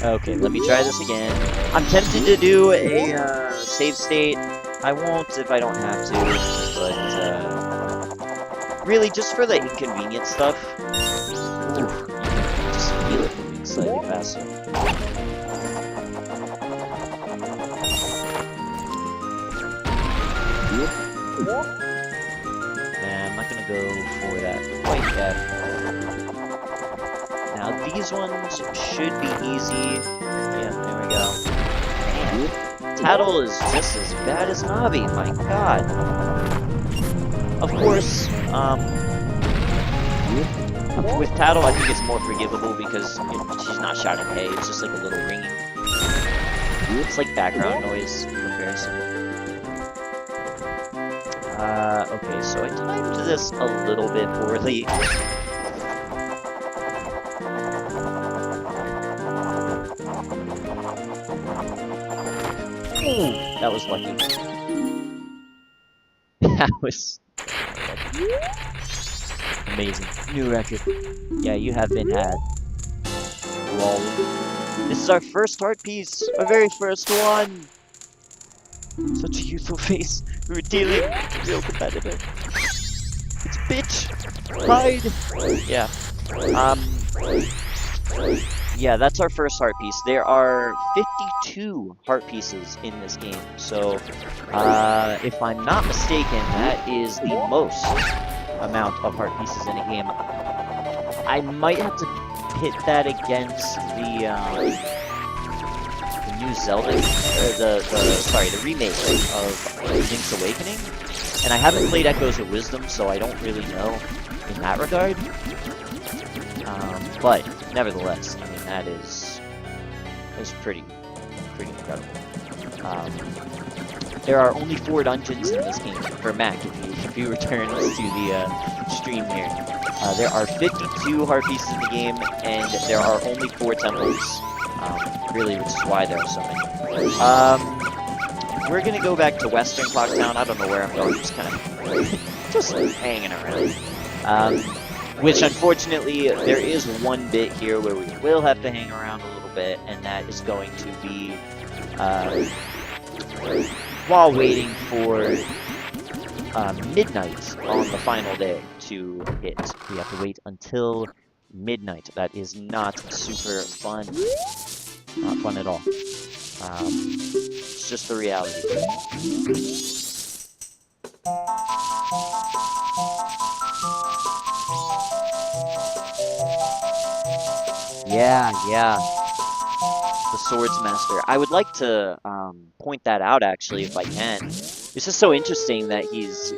Okay, let me try this again. I'm tempted to do a save state. I won't if I don't have to, but really just for the inconvenient stuff. Ooh, you can just feel it moving slightly faster. Nah, I'm not gonna go for that quite yet. Now these ones should be easy. Yeah, there we go. Man, Tattle is just as bad as Navi, my god. Of course, with Tattle I think it's more forgivable because she's not shouting hey, it's just like a little ringing. It's like background noise in comparison. Okay, so I timed this a little bit poorly. Ooh, that was lucky. That was amazing. New record. Yeah, you have been had. Lol. This is our first heart piece. Our very first one. Such a youthful face. We were dealing with a real competitor. It's a bitch. Hide. Yeah. Yeah, that's our first heart piece. There are 52 heart pieces in this game. So, if I'm not mistaken, that is the most amount of heart pieces in a game. I might have to pit that against the new Zelda, the remake of Link's Awakening. And I haven't played Echoes of Wisdom, so I don't really know in that regard. But nevertheless, I mean that is pretty incredible. There are only 4 dungeons in this game for Mac. If he returns to the stream here, there are 52 heart pieces in the game, and there are only 4 temples. Really, which is why there are so many. We're gonna go back to Western Clocktown. I don't know where I'm going. Just kind of just hanging around. Which unfortunately, there is one bit here where we will have to hang around a little bit, and that is going to be while waiting for midnight on the final day to hit. We have to wait until midnight. That is not super fun. Not fun at all. It's just the reality. Yeah. The Swords Master. I would like to point that out, actually, if I can. It's just so interesting that he's...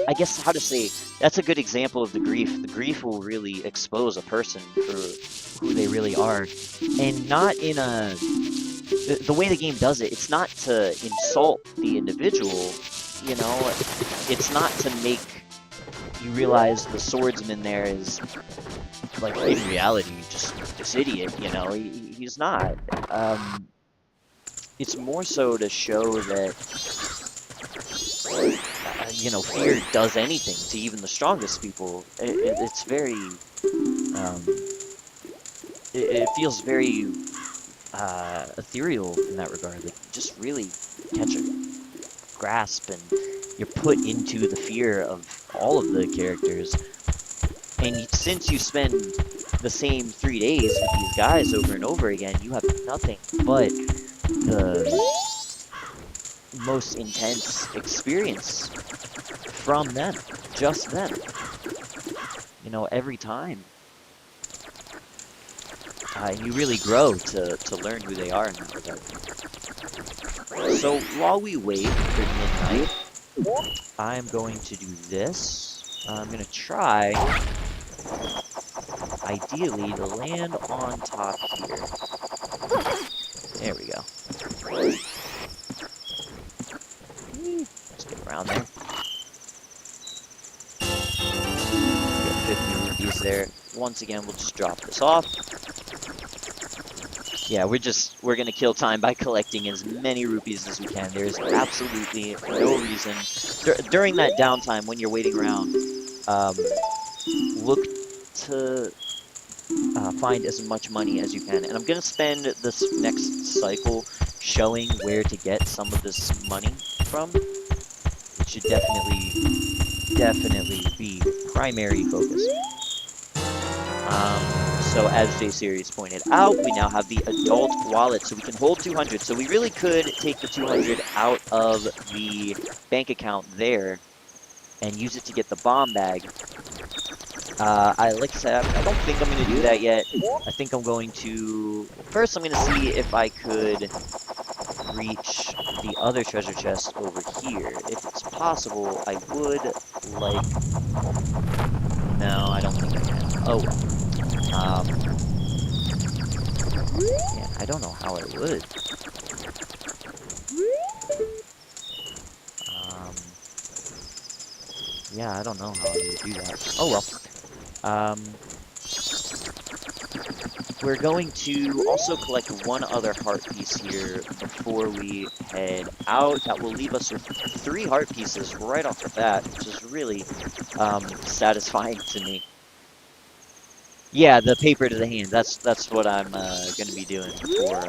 I guess, how to say... That's a good example of the grief. The grief will really expose a person for who they really are. And not in a... The way the game does it, it's not to insult the individual, you know? It's not to make you realize the swordsman there is... like, in reality, just this idiot, you know, he's not. It's more so to show that, you know, fear does anything to even the strongest people. It's very, it feels very, ethereal in that regard. Like, you just really catch a grasp and you're put into the fear of all of the characters. And since you spend the same 3 days with these guys over and over again, you have nothing but the most intense experience from them. Just them. You know, every time. You really grow to learn who they are in that regard. So, while we wait for midnight, I'm going to do this. I'm going to try... ideally, to land on top here. There we go. Let's get around there. Got 50 rupees there. Once again, we'll just drop this off. Yeah, we're gonna kill time by collecting as many rupees as we can. There's absolutely no reason during that downtime when you're waiting around. Look to find as much money as you can, and I'm gonna spend this next cycle showing where to get some of this money from. It should definitely be primary focus. So as J Series pointed out, we now have the adult wallet, so we can hold 200. So we really could take the 200 out of the bank account there and use it to get the bomb bag. Like I said, I don't think I'm going to do that yet. I think I'm going to... First, I'm going to see if I could reach the other treasure chest over here. If it's possible, I would like... No, I don't think I can. Oh well. Yeah, I don't know how I would. Um, yeah, I don't know how I would do that. Oh well. We're going to also collect one other heart piece here before we head out. That will leave us with 3 heart pieces right off the bat, which is really satisfying to me. Yeah, the paper to the hand. That's what I'm gonna be doing for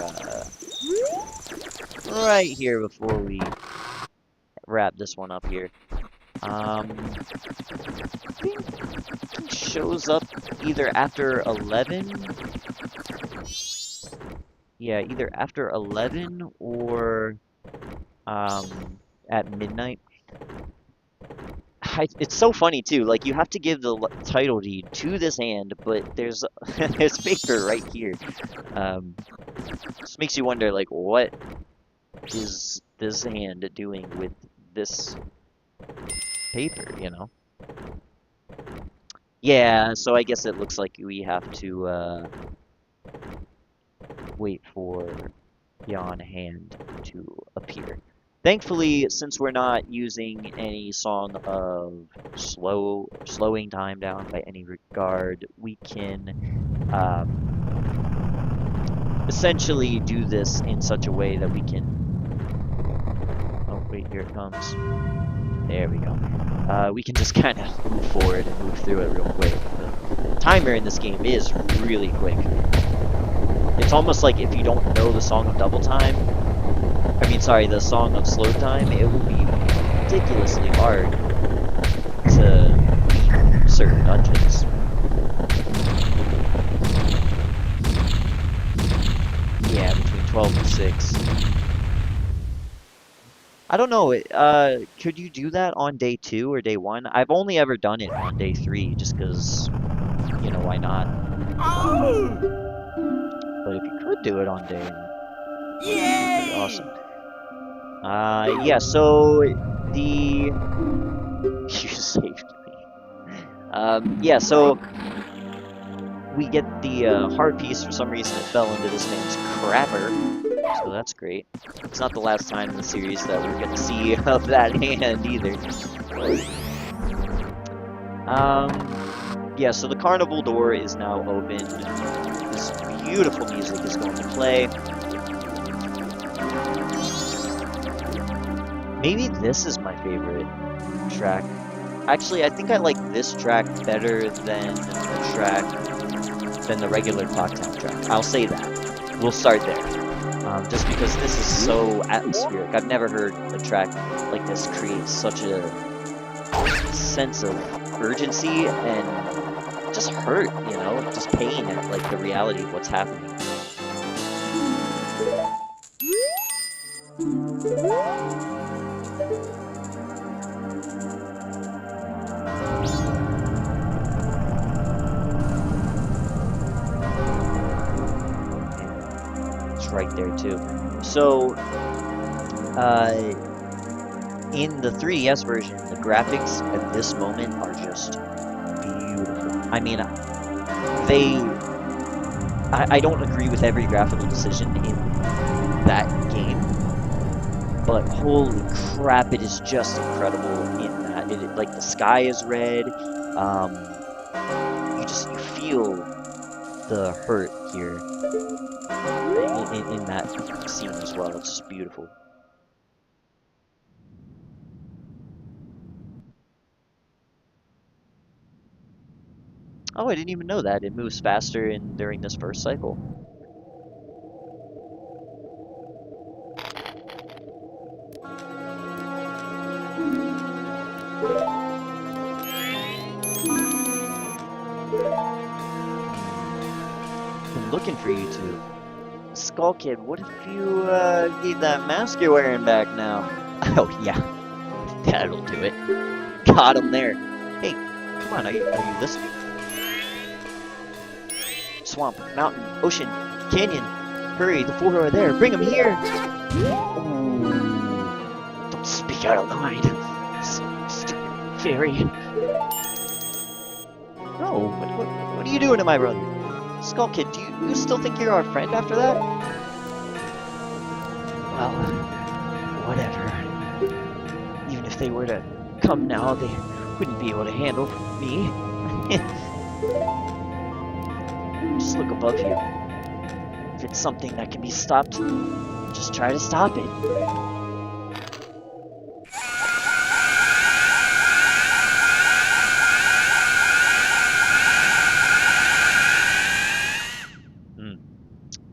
right here before we wrap this one up here. I think it shows up either after 11. Yeah, either after 11 or at midnight. It's so funny too. Like you have to give the title deed to this hand, but there's there's paper right here. This makes you wonder, like, what is this hand doing with this paper? You know? Yeah. So I guess it looks like we have to wait for Yon hand to appear. Thankfully, since we're not using any song of slowing time down by any regard, we can essentially do this in such a way that we can... Oh, wait, here it comes. There we go. We can just kind of move forward and move through it real quick. The timer in this game is really quick. It's almost like if you don't know the song of double time, the song of slow time, it will be ridiculously hard to beat certain dungeons. Yeah, between 12 and 6. I don't know, could you do that on day 2 or day 1? I've only ever done it on day 3, just because, you know, why not? But if you could do it on day 1, that would be pretty awesome. Yeah, so the... You saved me. Yeah, so we get the heart piece. For some reason it fell into this man's crapper, so that's great. It's not the last time in the series that we're gonna see of that hand either. Yeah, so the carnival door is now open. This beautiful music is going to play. Maybe this is my favorite track. Actually, I think I like this track better than the regular Clocktown track. I'll say that. We'll start there. Just because this is so atmospheric. I've never heard a track like this create such a sense of urgency and just hurt, you know? Just pain at, like, the reality of what's happening. Right there too. So, in the 3DS version, the graphics at this moment are just beautiful. I mean, I don't agree with every graphical decision in that game, but holy crap, it is just incredible in that. Like, the sky is red, you feel the hurt here in that scene as well. It's just beautiful. Oh, I didn't even know that. It moves faster during this first cycle. Been looking for you two. Skull Kid, what if you gave that mask you're wearing back now? Oh yeah, that'll do it. Got him there. Hey, come on, are you listening? Swamp, mountain, ocean, canyon. Hurry, the four are there. Bring them here. Ooh. Don't speak out of line. Stupid fairy. No, what are you doing to my brother? Skull Kid, do you still think you're our friend after that? Well, whatever. Even if they were to come now, they wouldn't be able to handle me. Just look above you. If it's something that can be stopped, just try to stop it.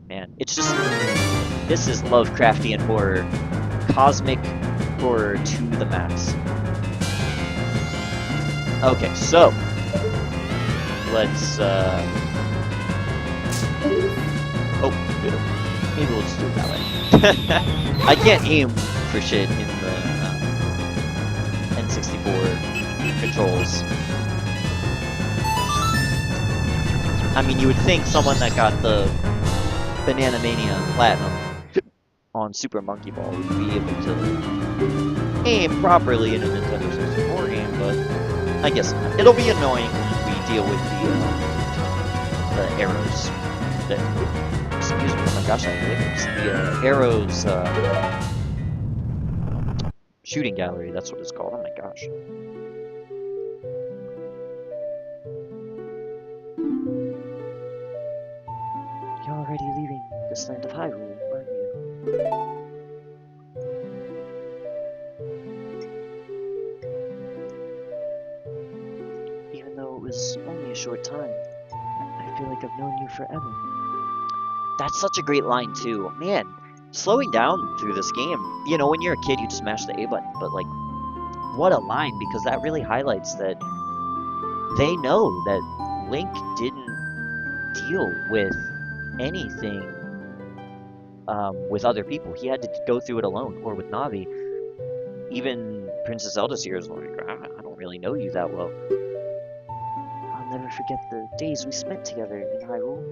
Man, it's just... This is Lovecraftian horror. Cosmic horror to the max. Okay, so... Let's, Oh, maybe we'll just do it that way. I can't aim for shit in the N64 controls. I mean, you would think someone that got the Banana Mania Platinum on Super Monkey Ball would be able to aim properly in a Nintendo 64 game, but I guess not. It'll be annoying when we deal with the arrows. Excuse me, oh my gosh, I believe it's the arrows shooting gallery, that's what it's called, oh my gosh. You're already leaving this land of Hyrule, aren't you? Even though it was only a short time, I feel like I've known you forever. That's such a great line, too. Man, slowing down through this game, you know, when you're a kid, you just mash the A button, but, like, what a line, because that really highlights that they know that Link didn't deal with anything with other people. He had to go through it alone, or with Navi. Even Princess Zelda's here is like, I don't really know you that well. I'll never forget the days we spent together in Hyrule.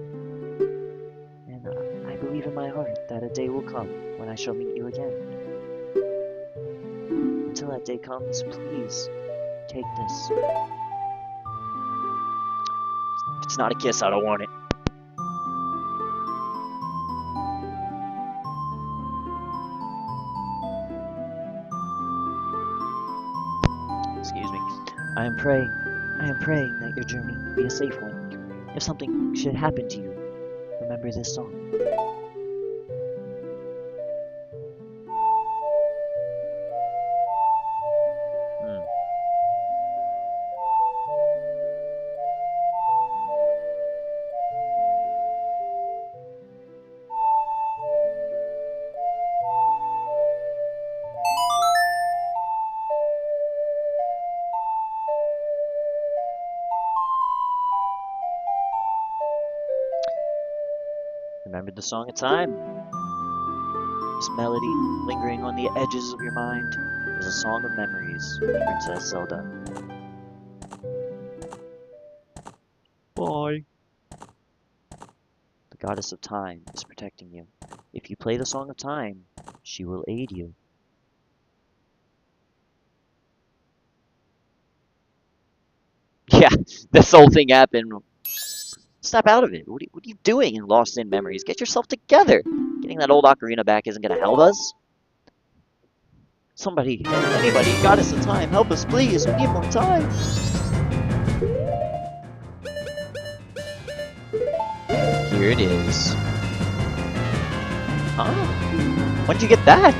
I believe in my heart that a day will come when I shall meet you again. Until that day comes, please, take this. If it's not a kiss, I don't want it. Excuse me. I am praying that your journey be a safe one. If something should happen to you, remember this song. Remember the Song of Time? This melody, lingering on the edges of your mind, is a song of memories of Princess Zelda. Bye. The Goddess of Time is protecting you. If you play the Song of Time, she will aid you. Yeah, this whole thing happened. Snap out of it. What are you doing in Lost in Memories? Get yourself together. Getting that old ocarina back isn't going to help us. Somebody, anybody, Goddess of Time, help us, please. We need more time. here it is. Huh? When'd you get that?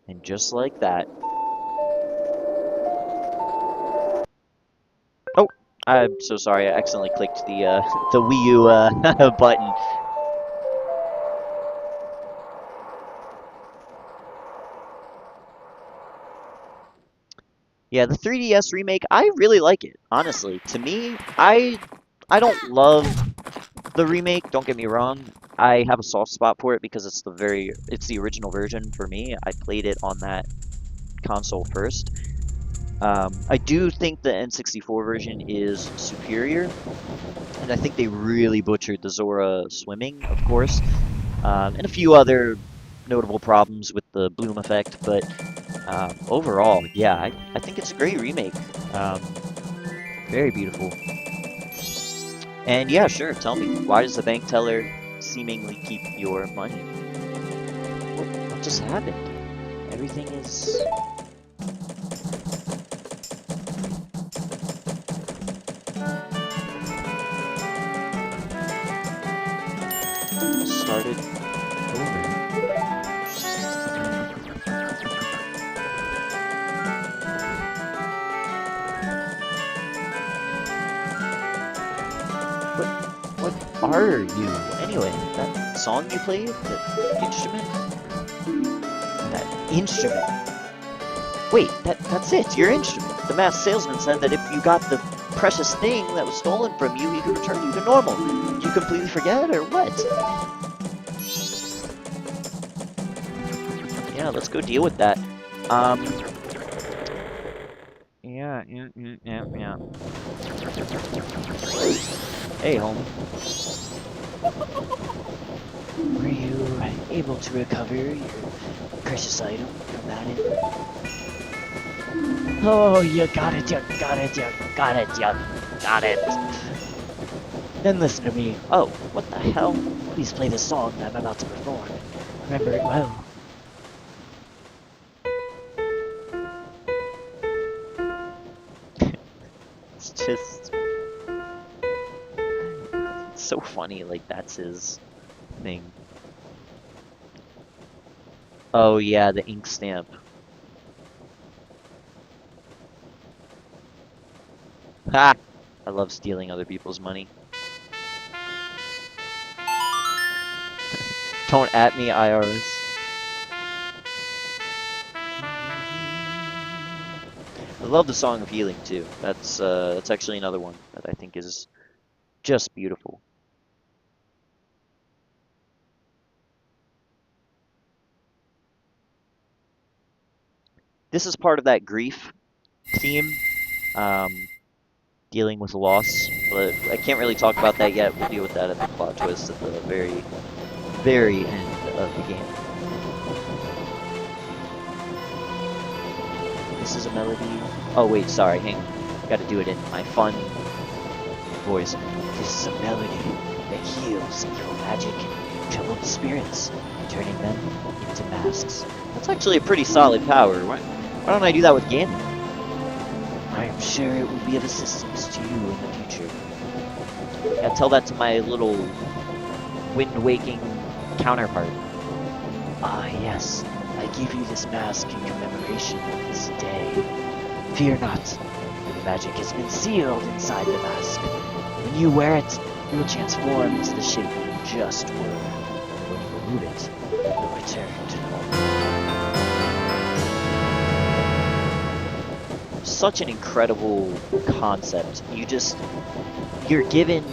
And just like that. Oh, I'm so sorry. I accidentally clicked the the Wii U button. Yeah, the 3DS remake, I really like it. Honestly, to me, I don't love the remake. Don't get me wrong. I have a soft spot for it because it's the original version for me. I played it on that console first. I do think the N64 version is superior, and I think they really butchered the Zora swimming, of course, and a few other notable problems with the bloom effect, but overall, yeah, I think it's a great remake. Um, Very beautiful. And yeah, sure, tell me, why does the bank teller seemingly keep your money? What just happened? Everything is... started over. What are you, anyway? That song you played? The instrument? That instrument? Wait, that's it, your instrument. The masked salesman said that if you got the precious thing that was stolen from you, he could return you to normal. Did you completely forget, or what? Yeah, let's go deal with that. Um, yeah. Hey, homie. Were you able to recover your precious item from that inn? Oh, you got it, you got it, you got it, you got it. Then listen to me. Oh, what the hell? Please play the song that I'm about to perform. Remember it well. It's just... it's so funny, like, that's his thing. Oh yeah, the ink stamp. Ha! I love stealing other people's money. Don't at me, IRS. I love the Song of Healing too. That's actually another one that I think is just beautiful. This is part of that grief theme, um, dealing with loss, but I can't really talk about that yet. We'll deal with that at the plot twist at the very, very end of the game. This is a melody. Oh wait, sorry, hang on. Gotta do it in my fun voice. This is a melody that heals evil magic and troubled spirits, turning them into masks. That's actually a pretty solid power. Why don't I do that with Ganon? I am sure it will be of assistance to you in the future. Yeah, tell that to my little wind-waking counterpart. Ah, yes. I give you this mask in commemoration of this day. Fear not. The magic has been sealed inside the mask. When you wear it, you will transform into the shape you just were. When you remove it, you will return to normal. Such an incredible concept. You're given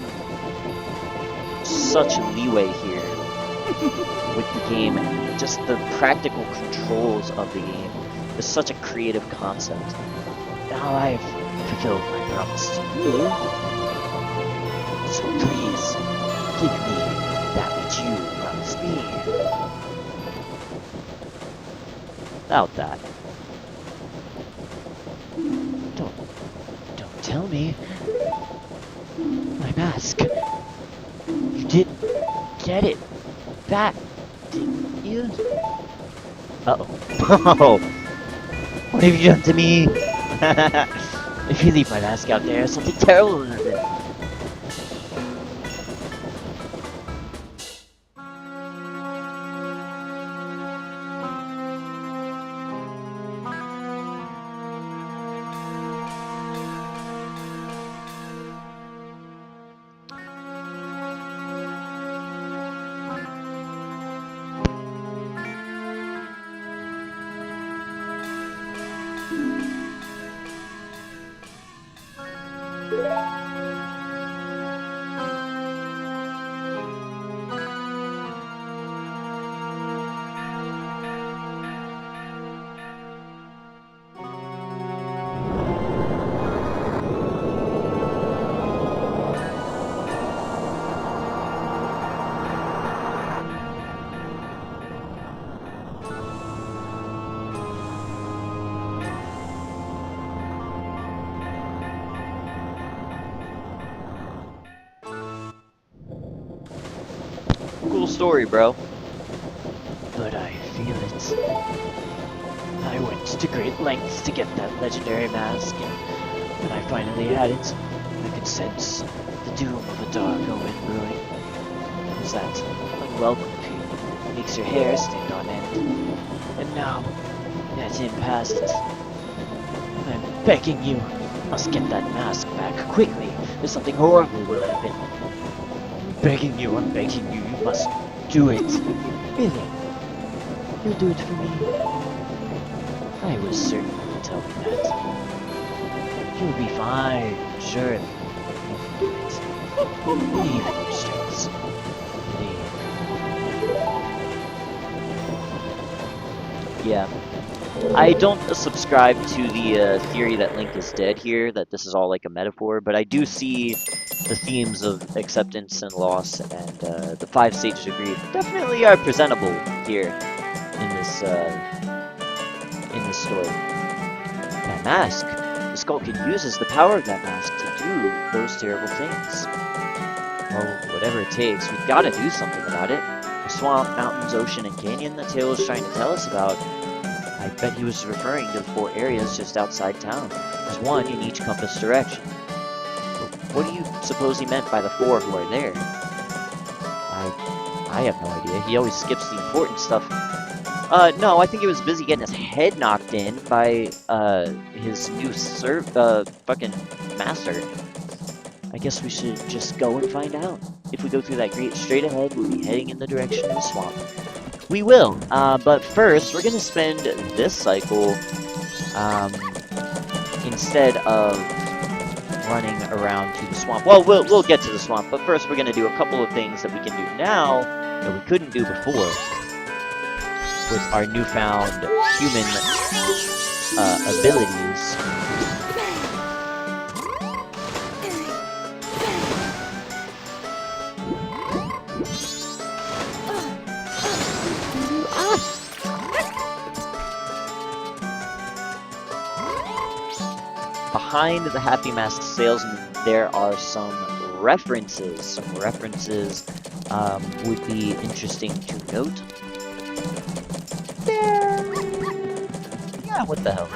such leeway here with the game, and just the practical controls of the game is such a creative concept. Now I've fulfilled my promise to you, so please give me that which you promised me. Without that, me. My mask. You didn't get it back, didn't you? Uh-oh. What have you done to me? If you leave my mask out there, something terrible will happen. Cool story, bro. But I feel it. I went to great lengths to get that legendary mask, and when I finally had it, I could sense the doom of a dark omen brewing. It was that unwelcome feeling that makes your hair stand on end. And now, that in past, I'm begging you, must get that mask back quickly, or something horrible will happen. I'm begging you, you must do it. Really? You'll do it for me? I was certain you would tell me that. You'll be fine, surely. You can do it. Believe in your strengths. Believe. Yeah. I don't subscribe to the theory that Link is dead here, that this is all like a metaphor, but I do see the themes of acceptance and loss and the 5 stages of grief definitely are presentable here in this story. That mask, the Skulkin uses the power of that mask to do those terrible things. Well, whatever it takes, we've got to do something about it. The swamp, mountains, ocean, and canyon that Tail is trying to tell us about, I bet he was referring to the 4 areas just outside town. There's one in each compass direction. But what do you suppose he meant by the 4 who are there? I have no idea. He always skips the important stuff. No, I think he was busy getting his head knocked in by, his new fucking master. I guess we should just go and find out. If we go through that gate straight ahead, we'll be heading in the direction of the swamp. We will, but first, we're gonna spend this cycle, instead of running around to the swamp. Well, we'll get to the swamp, but first we're gonna do a couple of things that we can do now that we couldn't do before with our newfound human, abilities. Behind the Happy Masked Salesman, there are some references. Some references would be interesting to note. Yeah, what the hell?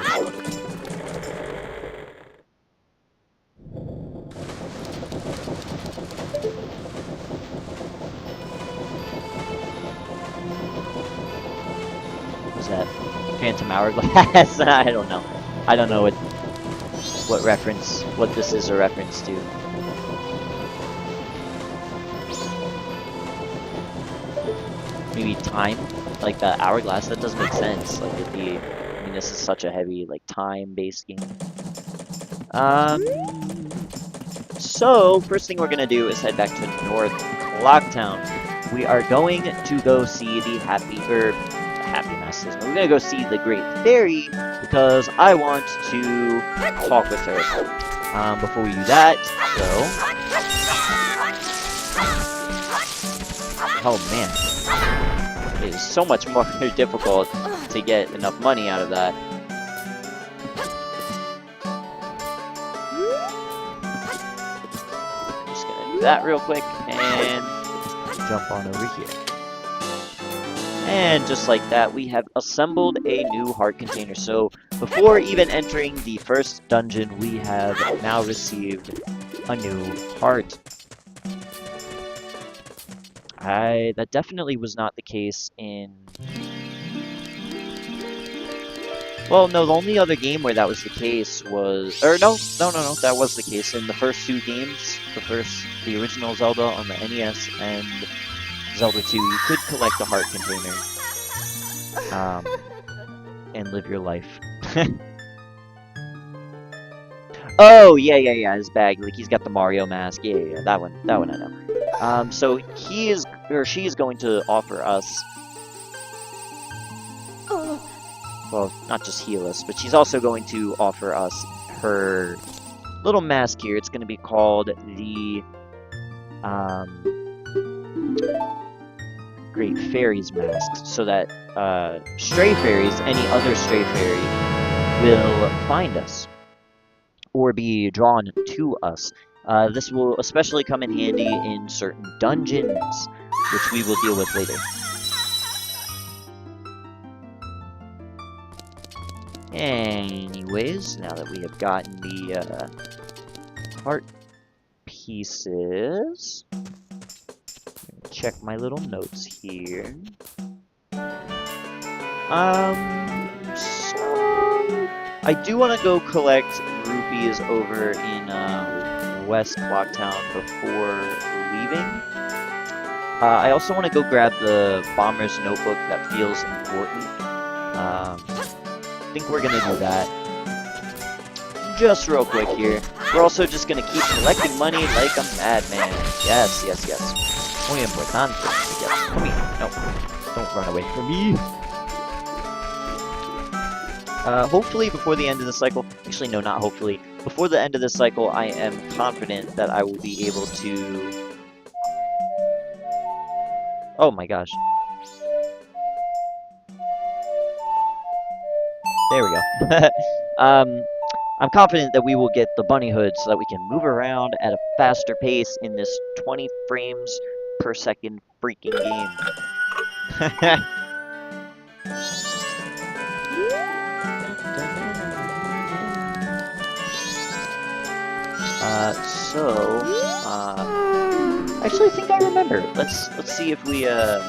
Was that Phantom Hourglass? I don't know. I don't know what this is a reference to. Maybe time? Like the hourglass? That doesn't make sense. Like it'd be, I mean, this is such a heavy, like, time-based game. So, first thing we're gonna do is head back to North Clocktown. We are going to go see the Happy Mask Salesman. We're gonna go see the Great Fairy because I want to talk with her. Before we do that, oh man, it is so much more difficult to get enough money out of that. that real quick and jump on over here. And just like that, we have assembled a new heart container. So before even entering the first dungeon, we have now received a new heart. That definitely was not the case in... Well, no, the only other game where that was the case was... Or no, that was the case in the first two games. The original Zelda on the NES and Zelda 2, you could collect a heart container. And live your life. Oh, yeah, his bag. Like, he's got the Mario mask. Yeah, that one I know. So he is, or she is going to offer us... Well, not just heal us, but she's also going to offer us her little mask here. It's going to be called the, Great Fairy's Mask, so that stray fairies, any other stray fairy, will find us or be drawn to us. This will especially come in handy in certain dungeons, which we will deal with later. Anyways, now that we have gotten the heart pieces, check my little notes here. So I do want to go collect rupees over in West Clocktown before leaving. I also want to go grab the bomber's notebook. That feels important. I think we're gonna do that just real quick here. We're also just gonna keep collecting money like a madman. Yes. Muy importante. Yes. Come here. No, don't run away from me. Hopefully before the end of the cycle, actually no, not hopefully, before the end of this cycle, I am confident that I will be able to... Oh my gosh. There we go. I'm confident that we will get the bunny hood so that we can move around at a faster pace in this 20 frames per second freaking game. Actually, I think I remember. Let's see if we, Yeah,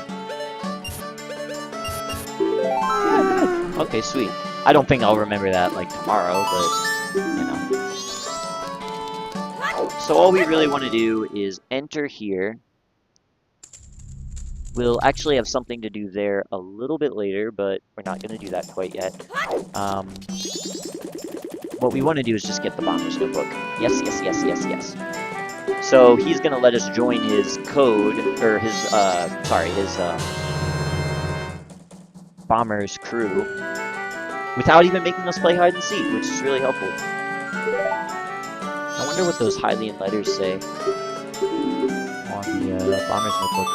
good. Okay, sweet. I don't think I'll remember that, like, tomorrow, but, you know. So all we really want to do is enter here. We'll actually have something to do there a little bit later, but we're not going to do that quite yet. What we want to do is just get the bomber's notebook. Yes. So he's going to let us join his code, or his, his bomber's crew, without even making us play hide and seek, which is really helpful. I wonder what those Hylian letters say on the bomber's notebook.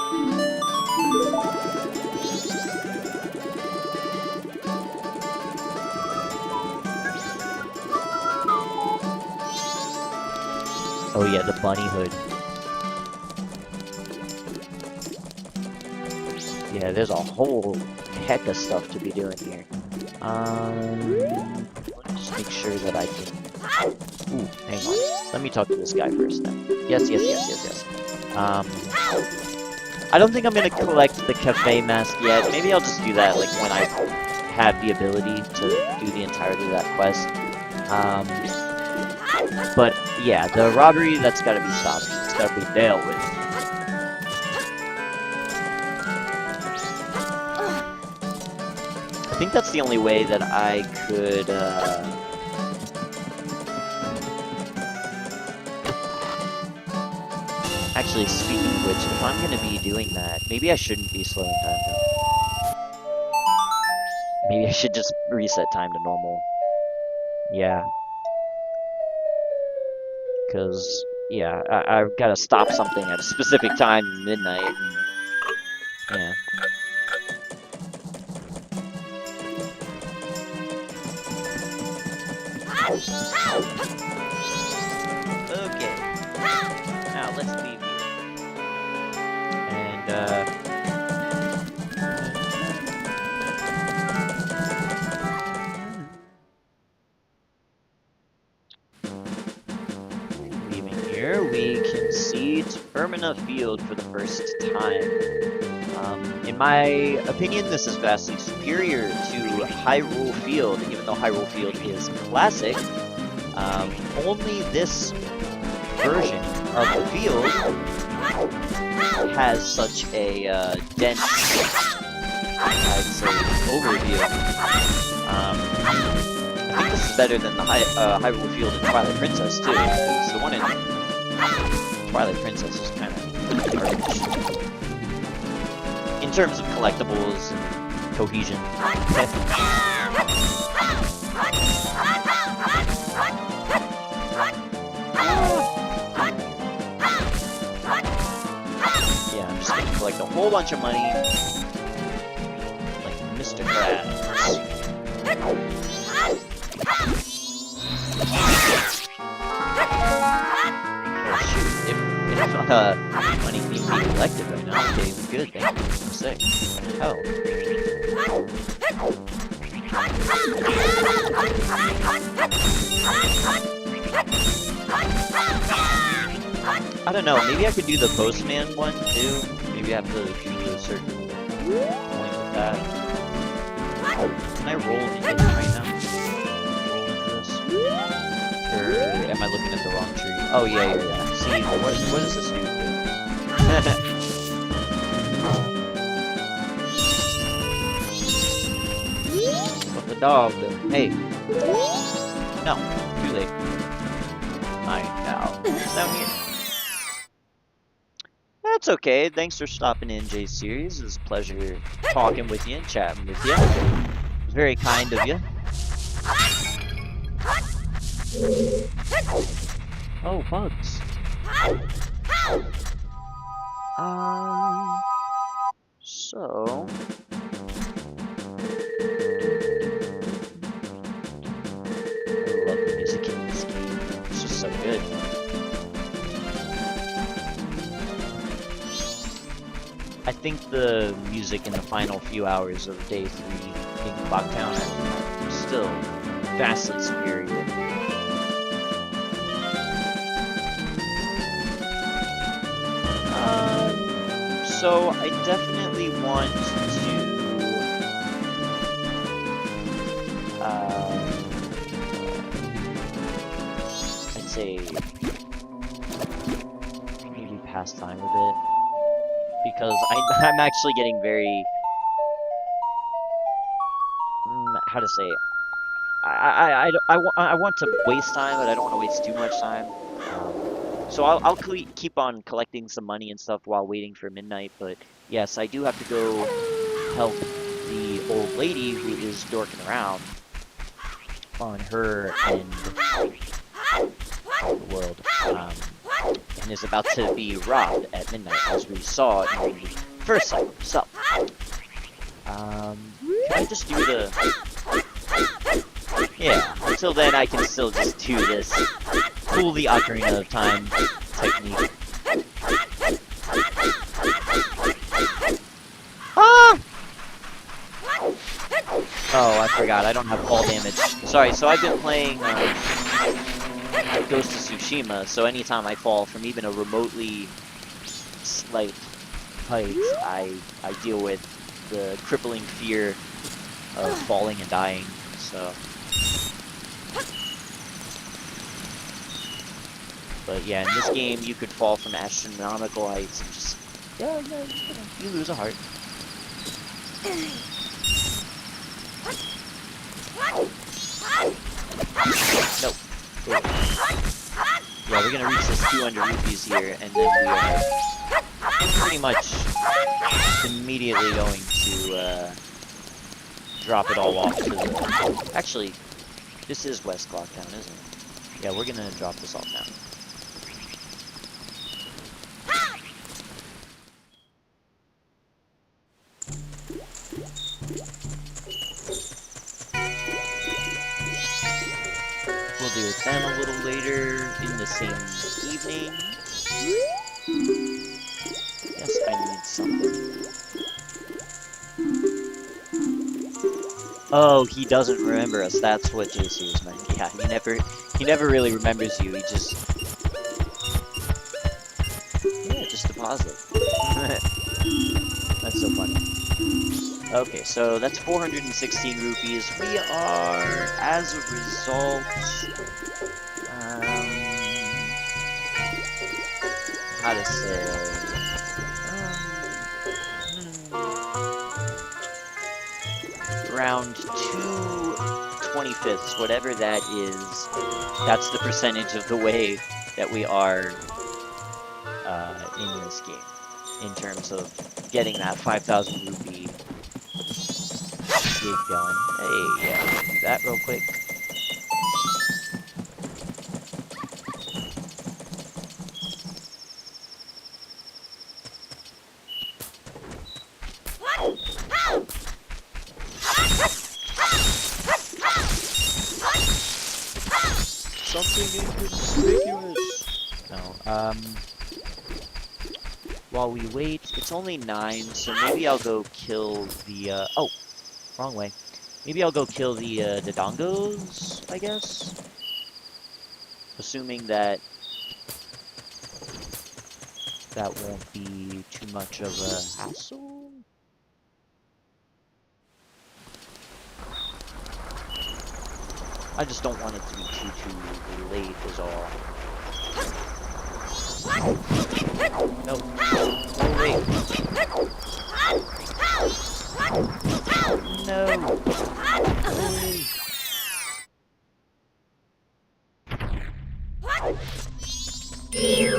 Oh yeah, the bunny hood. Yeah, there's a whole heck of stuff to be doing here. Let me just make sure that I can... Ooh, hang on. Let me talk to this guy first then. Yes. I don't think I'm gonna collect the cafe mask yet. Maybe I'll just do that like when I have the ability to do the entirety of that quest. But yeah, the robbery, that's gotta be stopped. It's gotta be dealt with. I think that's the only way that I could, Actually, speaking of which, if I'm gonna be doing that, maybe I shouldn't be slowing time down. Maybe I should just reset time to normal. Yeah. Because, yeah, I've got to stop something at a specific time, midnight. And, yeah. Okay. Now, let's leave here. Ocarina Field for the first time. In my opinion, this is vastly superior to Hyrule Field, even though Hyrule Field is classic. Only this version of the field has such a dense, I'd say, overview. I think this is better than the Hyrule Field in Twilight Princess too, because the one in Twilight Princess is kind of garbage in terms of collectibles and cohesion. Yeah, I'm just gonna collect a whole bunch of money, like Mr. Krabs. Oh shoot, if money can be collected right now, okay, good, thank you. I'm sick. Hell. I don't know, maybe I could do the postman one too. Maybe I have to do a certain point with that. Can I roll into it right now? Roll into this? Or am I looking at the wrong tree? Oh yeah. See, what does this do? What the dog do? Hey. No, too late. Mine now. It's down here. That's okay. Thanks for stopping in, J Series. It was a pleasure talking with you and chatting with you. It was very kind of you. Oh, bugs. So... I love the music in this game. It's just so good. I think the music in the final few hours of Day 3 in Clocktown is still vastly superior. So I definitely want to, I'd say, maybe pass time a bit, because I'm actually getting very, how to say, I want to waste time, but I don't want to waste too much time. So I'll keep on collecting some money and stuff while waiting for midnight, but yes, I do have to go help the old lady who is dorking around on her end of the world, and is about to be robbed at midnight, as we saw in the first cycle. So, can I just do the... Yeah, until then I can still just do this pull the Ocarina of Time technique. Ah! Oh, I forgot, I don't have fall damage. Sorry, so I've been playing Ghost of Tsushima, so anytime I fall from even a remotely slight height, I deal with the crippling fear of falling and dying, so... But yeah, in this game, you could fall from astronomical heights and just, you lose a heart. Nope. Cool. Yeah, we're gonna reach this 200 rupees here, and then we are pretty much immediately going to drop it all off to the... Actually, this is West Clocktown, isn't it? Yeah, we're gonna drop this off now. We'll deal with them a little later in the same evening. Yes, I need something. Oh, he doesn't remember us. That's what JC was meant. Yeah, he never really remembers you. He just... Yeah, just deposit. That's so funny. Okay, so that's 416 rupees. We are, as a result, how to say, around 2/25, whatever that is. That's the percentage of the way that we are in this game, in terms of getting that 5,000 rupee gig going. Hey, yeah, we'll do that real quick. Something inconspicuous. No, while we wait, it's only 9, so maybe I'll go kill the, oh, wrong way. Maybe I'll go kill the dongos, I guess? Assuming that that won't be too much of a hassle? I just don't want it to be too late is all. No. Oh, wait. No. Hey.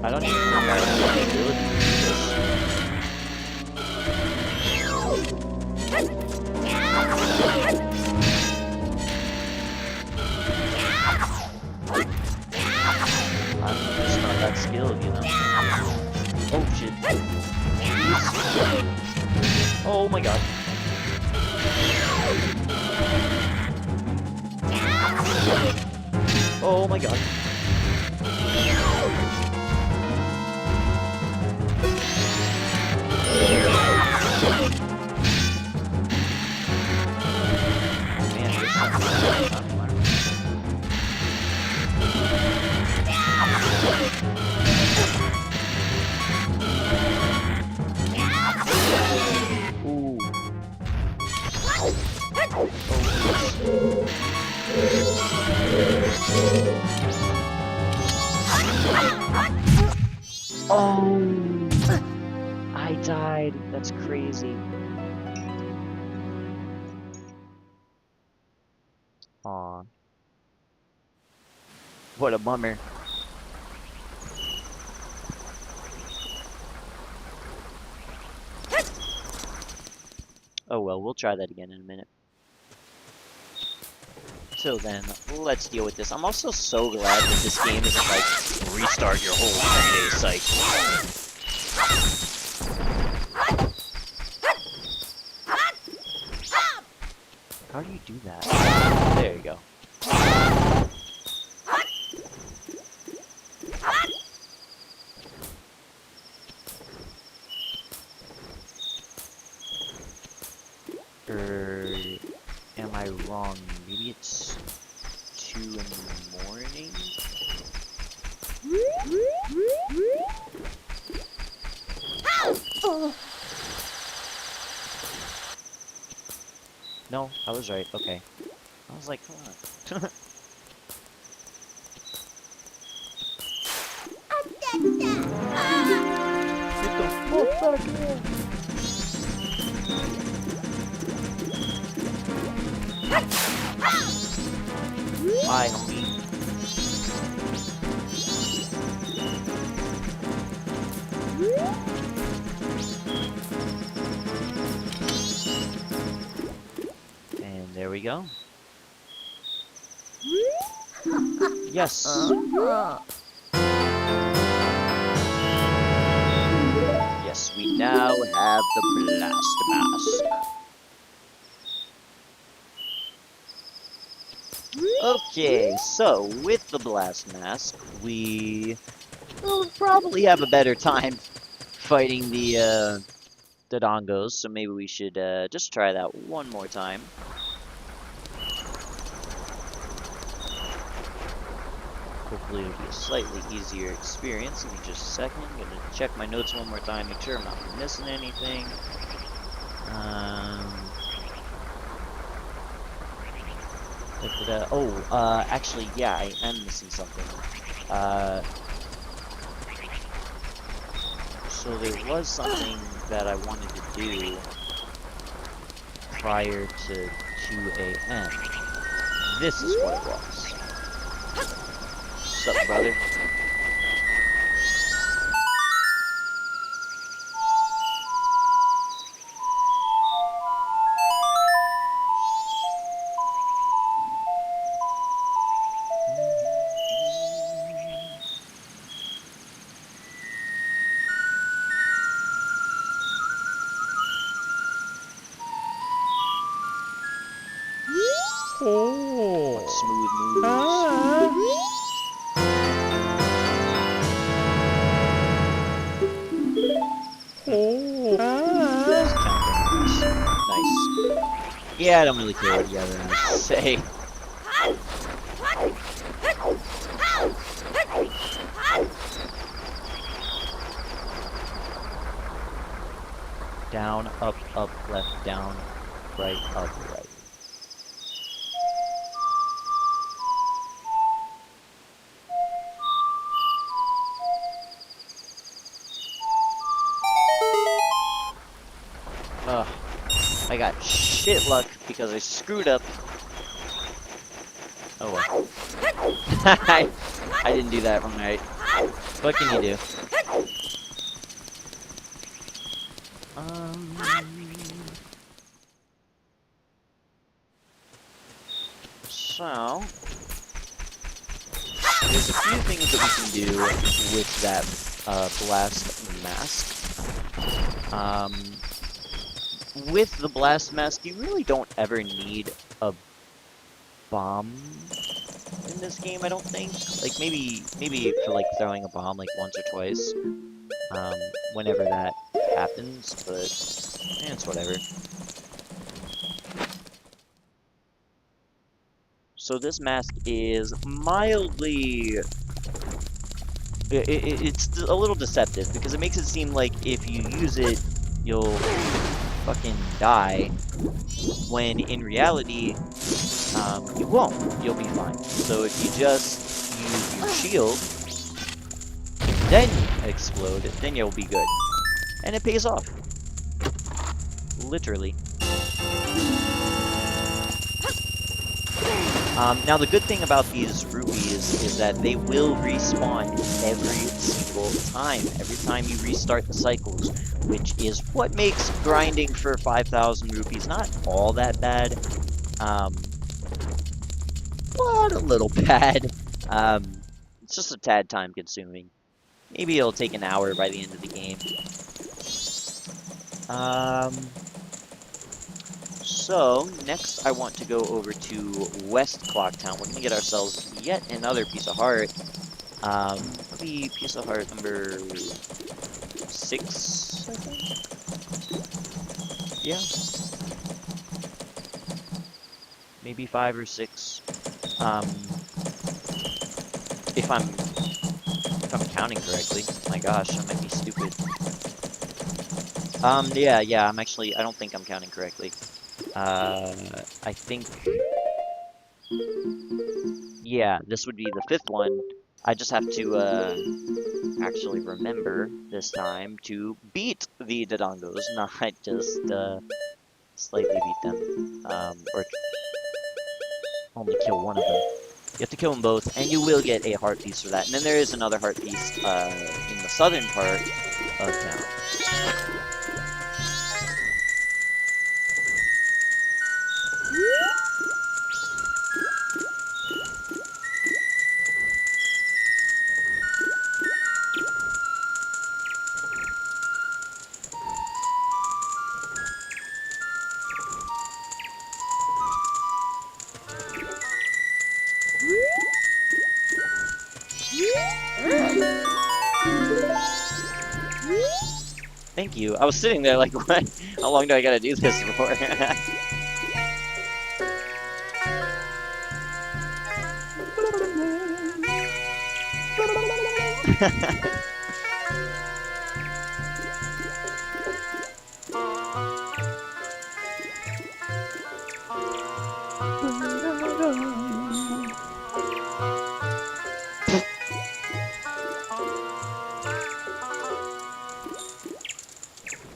I don't even know if I have the ability to do this. I'm just not that skilled, you know? Oh shit. Oh my god. Oh my god. Man, there's something Ooh. Oh, I died. That's crazy. Aw. What a bummer. Oh well, we'll try that again in a minute. So then, let's deal with this. I'm also so glad that this game isn't like, restart your whole 3-day cycle. How do you do that? There you go. Am I wrong? Maybe it's 2 in the morning? No, I was right. Okay. I was like, come on. Get the fuck back here! Bye, homie. And there we go. Yes. Yes, we now have the blast mask. Okay, so with the blast mask, we will probably have a better time fighting the dongos, so maybe we should just try that one more time. Hopefully it'll be a slightly easier experience. Give me just a second. I'm gonna check my notes one more time, make sure I'm not missing anything. Actually, yeah, I am missing something. So there was something that I wanted to do prior to 2 a.m. This is what it was. What's up, brother? What smooth moves. Just countdowns. Nice. Yeah, I don't really care what the other ones say. Down, up, left, down, right, up, right. Ugh. I got shit luck because I screwed up. Oh well. I didn't do that one right. What can you do? So there's a few things that we can do with that blast mask. With the blast mask, you really don't ever need a bomb in this game, I don't think. Like, maybe for, like, throwing a bomb, like, once or twice, whenever that happens, but, it's whatever. So this mask is mildly... It's a little deceptive, because it makes it seem like if you use it, you'll fucking die, when in reality, you won't. You'll be fine. So if you just use your shield, then explode, then you'll be good. And it pays off. Literally. Now the good thing about these rupees is that they will respawn every single time. Every time you restart the cycles, which is what makes grinding for 5,000 rupees not all that bad. But a little bad. It's just a tad time consuming. Maybe it'll take an hour by the end of the game. So, next I want to go over to West Clocktown. We're going to get ourselves yet another piece of heart. Maybe piece of heart number 6, I think? Yeah. Maybe 5 or 6. If I'm counting correctly. My gosh, I might be stupid. Yeah, I don't think I'm counting correctly. I think... Yeah, this would be the 5th one. I just have to, actually remember this time to beat the Dodongos, not just, slightly beat them. Or only kill one of them. You have to kill them both, and you will get a heart piece for that. And then there is another heart piece, in the southern part of town. you. I was sitting there like, what? How long do I gotta do this for?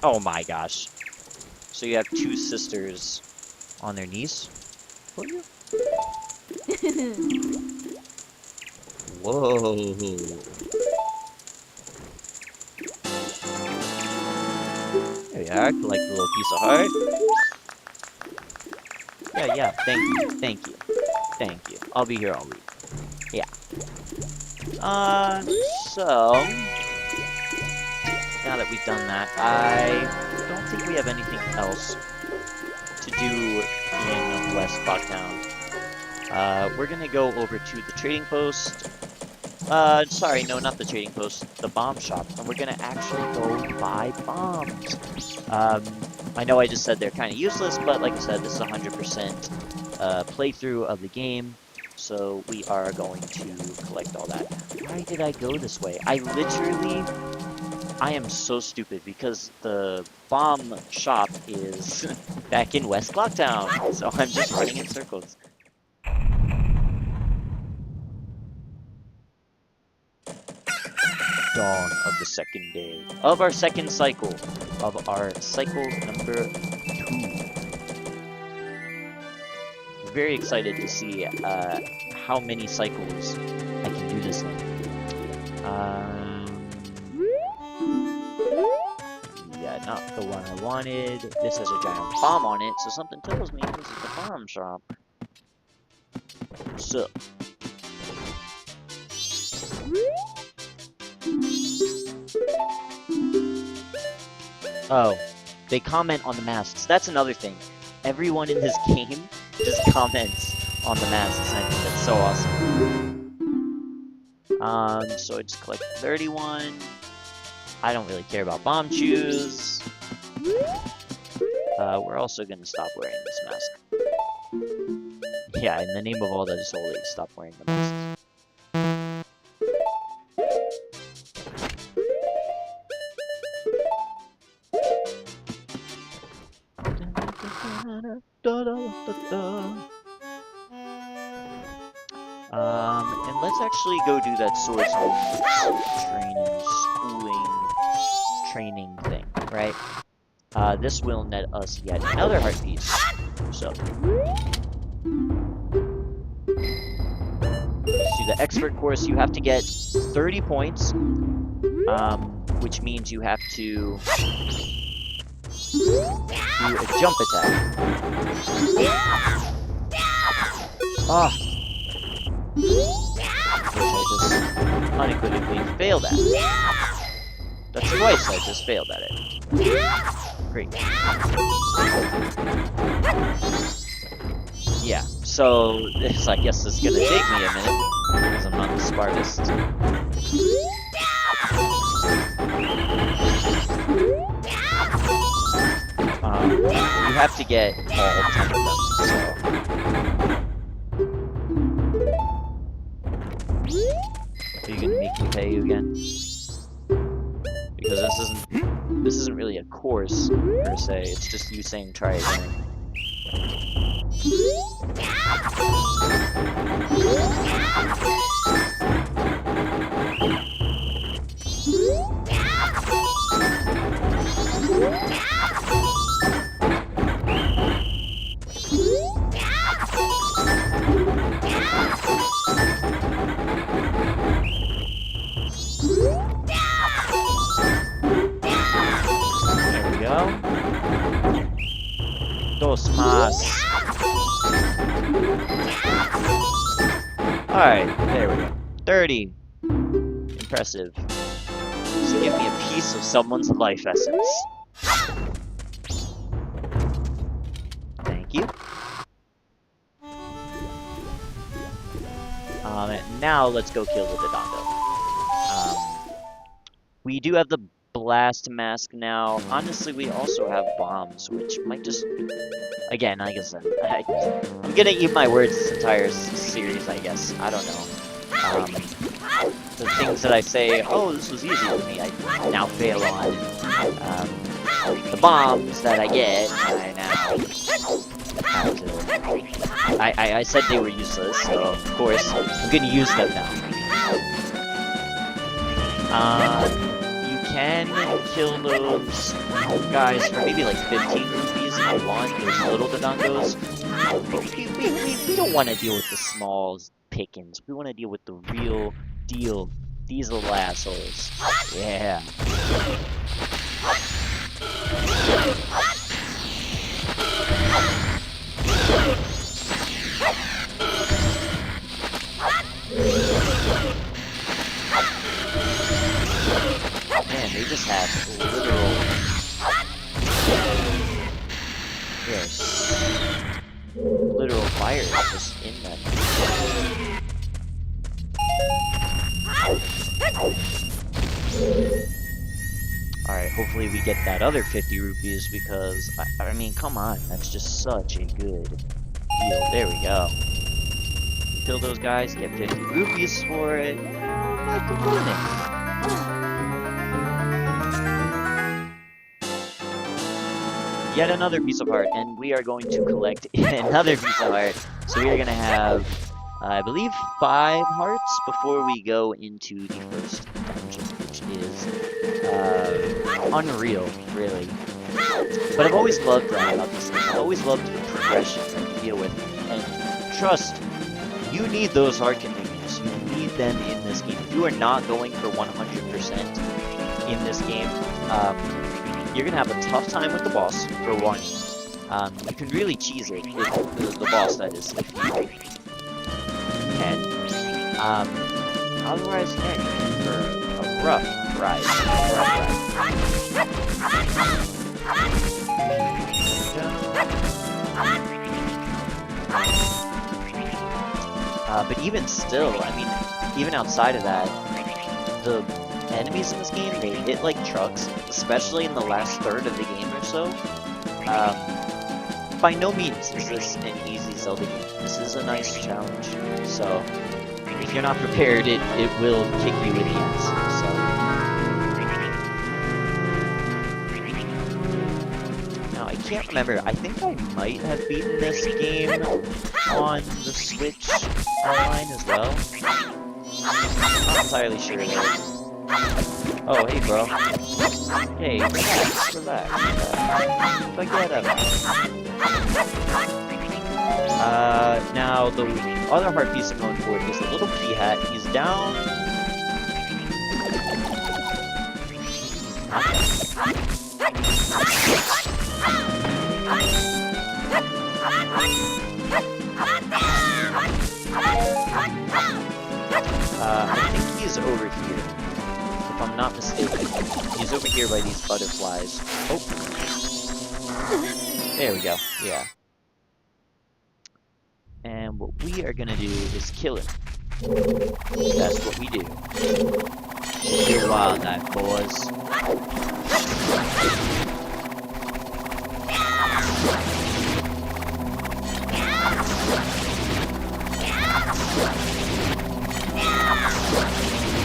Oh my gosh. So you have two sisters on their knees for you? Whoa. There you are, collect a little piece of heart. Yeah, thank you. Thank you. I'll be here all week. Yeah. So now that we've done that, I don't think we have anything else to do in West Clocktown. We're gonna go over to the trading post. Sorry, no, not the trading post, the bomb shop, and we're gonna actually go buy bombs. I know I just said they're kind of useless, but like I said, this is 100% playthrough of the game, so we are going to collect all that. Why did I go this way? I am so stupid because the bomb shop is back in West Clocktown, so I'm just running in circles. Dawn of the second day of our second cycle of our cycle number 2. Very excited to see how many cycles I can do this in. Yeah, not the one I wanted. This has a giant bomb on it, so something tells me this is the bomb shop. So. Oh, they comment on the masks. That's another thing. Everyone in this game just comments on the masks. I think that's so awesome. So I just collect 31. I don't really care about bomb shoes. We're also gonna stop wearing this mask. Yeah, in the name of all that is holy, stop wearing the masks. And let's actually go do that swordsman training thing, right? This will net us yet another heart piece. So, to the expert course, you have to get 30 points, which means you have to do a jump attack. Ah! Which I just unequivocally failed at. That's twice I just failed at it. Great. Yeah, so this, I guess, is gonna take me a minute, because I'm not the smartest. You have to get all 10 of them, so. Are you gonna make me pay you again? Because this isn't really a course, per se, it's just you saying try again. Dos más. Alright, there we go. 30. Impressive. Just give me a piece of someone's life essence. Thank you. Now let's go kill the Dodongo. We do have the blast mask now. Honestly, we also have bombs, which might just... Again, like I said, I'm gonna eat my words this entire series, I guess. I don't know. The things that I say, oh, this was easy for me, I now fail on. The bombs that I get, I now have to... I said they were useless, so of course, I'm gonna use them now. You can kill those guys for maybe like 15 rupees if you want, those little Dodongos. But we don't want to deal with the small pickings. We want to deal with the real deal. These little assholes. Yeah. Man, they just have literal... Yes. Literal fire just in them. Alright, hopefully we get that other 50 rupees because, I mean, come on, that's just such a good deal. There we go. Kill those guys, get 50 rupees for it. I'm not complaining. Yet another piece of heart, and we are going to collect another piece of heart. So we are going to have, I believe, 5 hearts before we go into the first dungeon, which is unreal, really. But I've always loved that about these things. I've always loved the progression that you deal with. And trust, you need those heart containers. You need them in this game. If you are not going for 100% in this game, you're gonna have a tough time with the boss, for one. You can really cheese it, if the boss, that is, if you can. Otherwise, yeah, you're in for a rough ride. But even still, I mean, even outside of that, the enemies in this game, they hit like trucks, especially in the last third of the game or so. By no means is this an easy Zelda game. This is a nice challenge, so if you're not prepared, it will kick you in the ass, so. Now, I can't remember, I think I might have beaten this game on the Switch online as well. I'm not entirely sure though. Oh, hey, bro. Hey, relax. Forget about it. Now, the other heart piece I'm going for is the little pea hat. He's down... I think he's over here. If I'm not mistaken. He's over here by these butterflies. Oh. There we go. Yeah. And what we are gonna do is kill him. That's what we do. Kill wildlife, boys.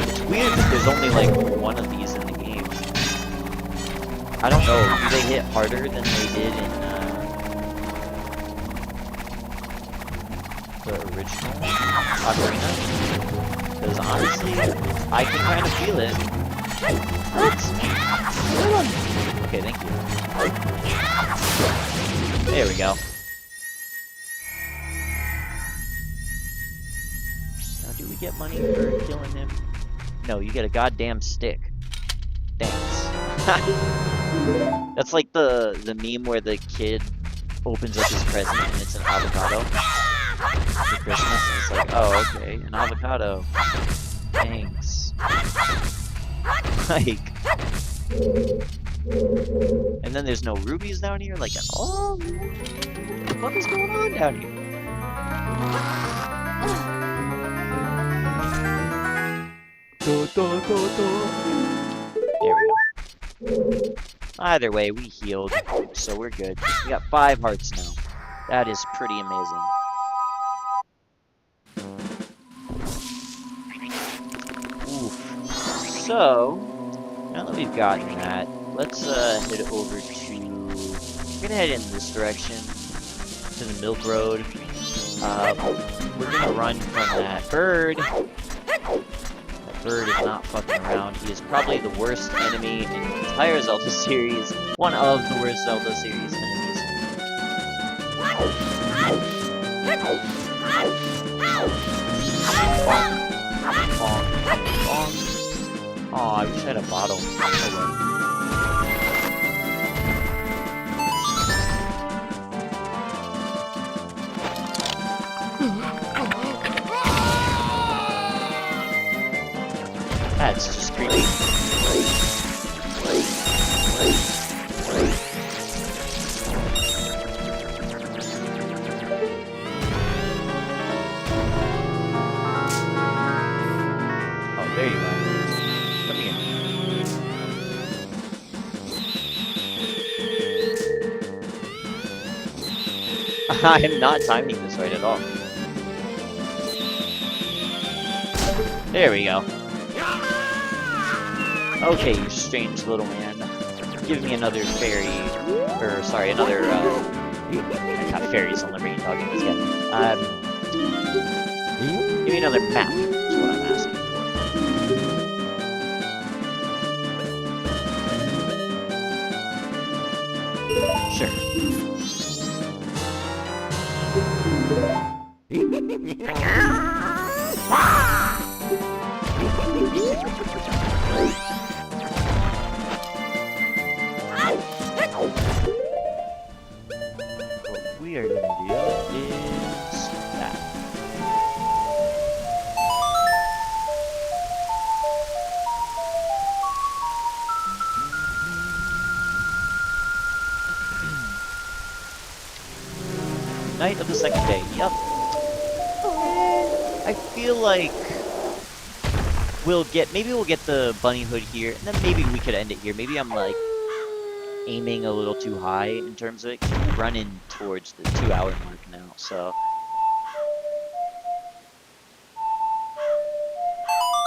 It's weird that there's only like one of these in the game. I don't know, do they hit harder than they did in the original Ocarina? Because honestly, I can kind of feel it. Okay, thank you. There we go. Now, do we get money for killing him? No, you get a goddamn stick. Thanks. That's like the meme where the kid opens up his present and it's an avocado for Christmas, and it's like, oh, okay, an avocado. Thanks. Like, and then there's no rubies down here, like at all? What is going on down here? There we go. Either way, we healed, so we're good. We got 5 hearts now. That is pretty amazing. Oof. So, now that we've gotten that, let's head over to... We're gonna head in this direction, to the Milk Road. We're gonna run from that bird. That bird is not fucking around. He is probably the worst enemy in the entire Zelda series. One of the worst Zelda series enemies. Bonk. Bonk. Bonk. Aw, I wish I had a bottle. Oh, well. That's just creepy. Oh, there you are. Come here. I am not timing this right at all. There we go. Okay, you strange little man. Give me another fairy, or sorry, another, not fairies, I'll never eat dog in this game. Give me another map, is what I'm asking for. Sure. What we are gonna do is that. Night of the second day. Yep. I feel like maybe we'll get the bunny hood here, and then maybe we could end it here. Maybe I'm like aiming a little too high in terms of it. 'Cause we're running towards the 2-hour mark now, so.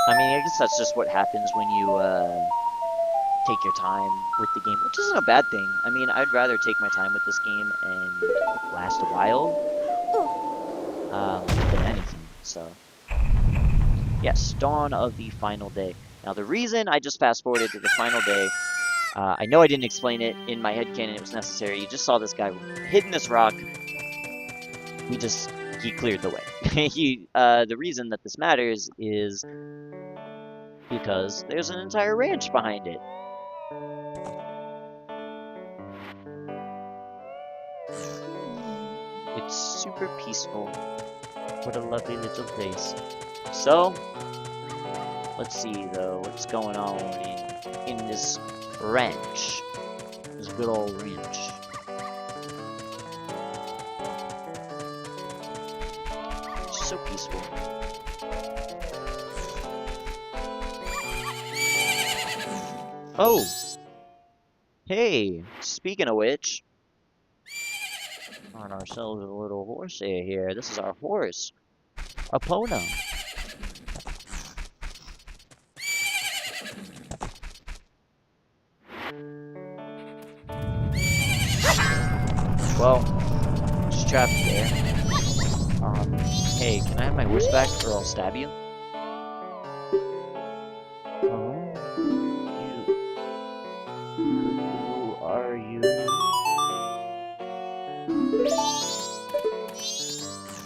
I mean, I guess that's just what happens when you take your time with the game, which isn't a bad thing. I mean, I'd rather take my time with this game and last a while than anything, so. Yes, dawn of the final day. Now, the reason I just fast-forwarded to the final day, I know I didn't explain it in my headcanon, it was necessary. You just saw this guy hitting this rock. He cleared the way. The reason that this matters is because there's an entire ranch behind it. It's super peaceful. What a lovely little place. So, let's see though, what's going on in this ranch. This good old ranch. It's so peaceful. Oh! Hey! Speaking of which, on ourselves a little horse here. This is our horse. Epona. Well, just trapped there. Hey, can I have my horse back or I'll stab you? Oh, who are you?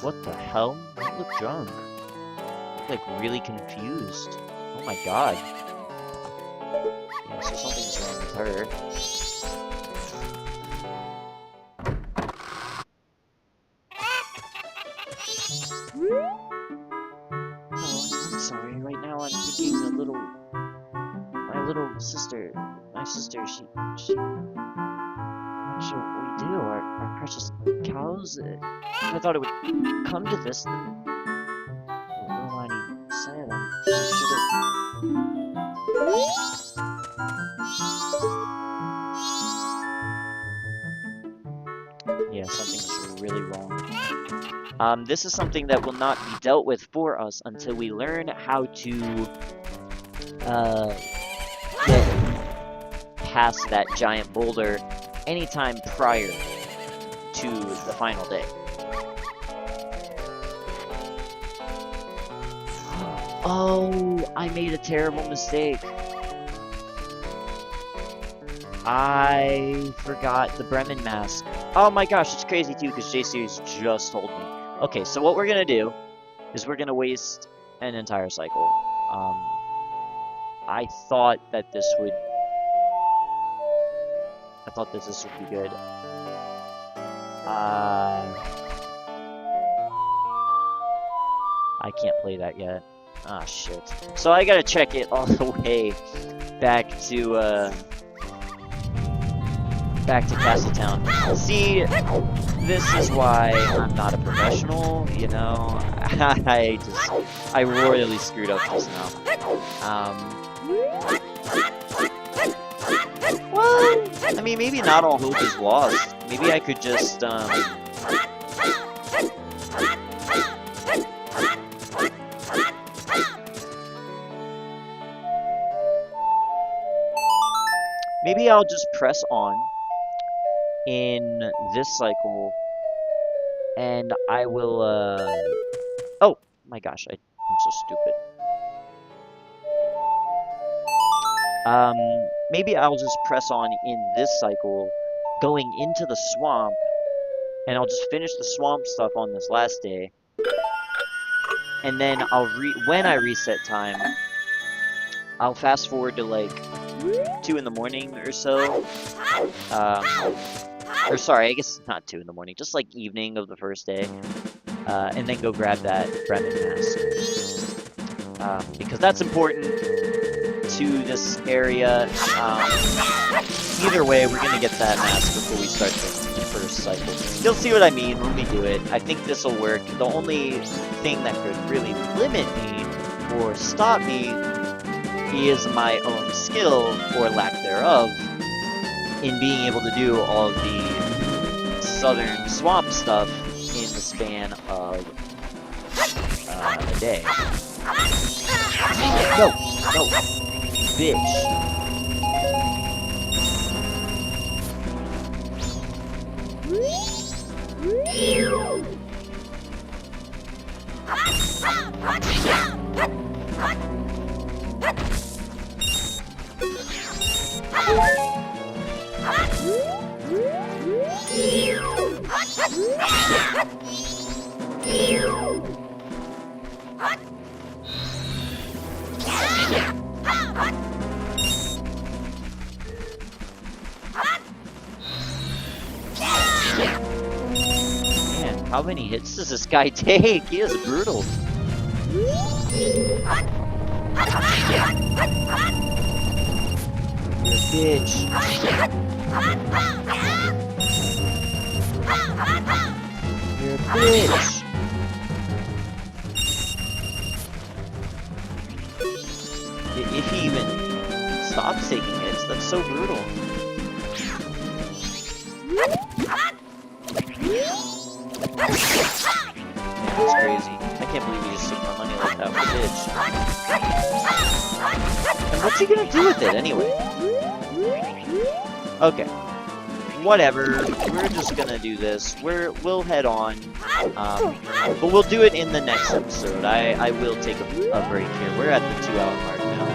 What the hell? You look drunk. You look like really confused. Oh my god. Yeah, so something's wrong with her. Oh, I'm sorry. Right now I'm thinking my sister, she, not sure what we do. Our precious cows. I thought it would come to this. Romani said I should have. Yeah, something is really wrong. This is something that will not be dealt with for us until we learn how to get past that giant boulder anytime prior to the final day. Oh, I made a terrible mistake. I forgot the Bremen mask. Oh my gosh, it's crazy too because J-Series just told me. Okay, so what we're gonna do is we're gonna waste an entire cycle. I thought that this would be good. I can't play that yet. Ah, shit. So I gotta check it all the way back to Castletown. See, this is why I'm not a professional, you know? I royally screwed up just now. Well, I mean, maybe not all hope is lost. Maybe I could just, maybe I'll just press on in this cycle, and I will, oh my gosh, I'm so stupid. Maybe I'll just press on in this cycle, going into the swamp, and I'll just finish the swamp stuff on this last day, and then when I reset time, I'll fast forward to like 2 in the morning or so. Or sorry, I guess not 2 in the morning, just like evening of the first day, and then go grab that Bremen mask. Because that's important to this area. Either way, we're gonna get that mask before we start the first cycle. You'll see what I mean when we do it. I think this will work. The only thing that could really limit me or stop me is my own skill, or lack thereof, in being able to do all of the southern swamp stuff in the span of a day. No, no, bitch. Man, how many hits does this guy take? He is brutal. You're a bitch. You're a bitch. If he even stops taking hits, that's so brutal. Man, that's crazy. I can't believe he just took my money like that, bitch. And what's he gonna do with it anyway? Okay. Whatever. We're just gonna do this. We'll head on. But we'll do it in the next episode. I will take a break here. We're at the 2-hour mark now.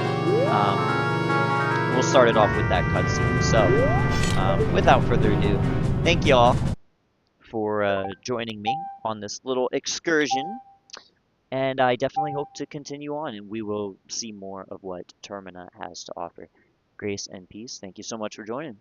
We'll start it off with that cutscene. So, without further ado, thank y'all for joining me on this little excursion. And I definitely hope to continue on, and we will see more of what Termina has to offer. Grace and peace. Thank you so much for joining.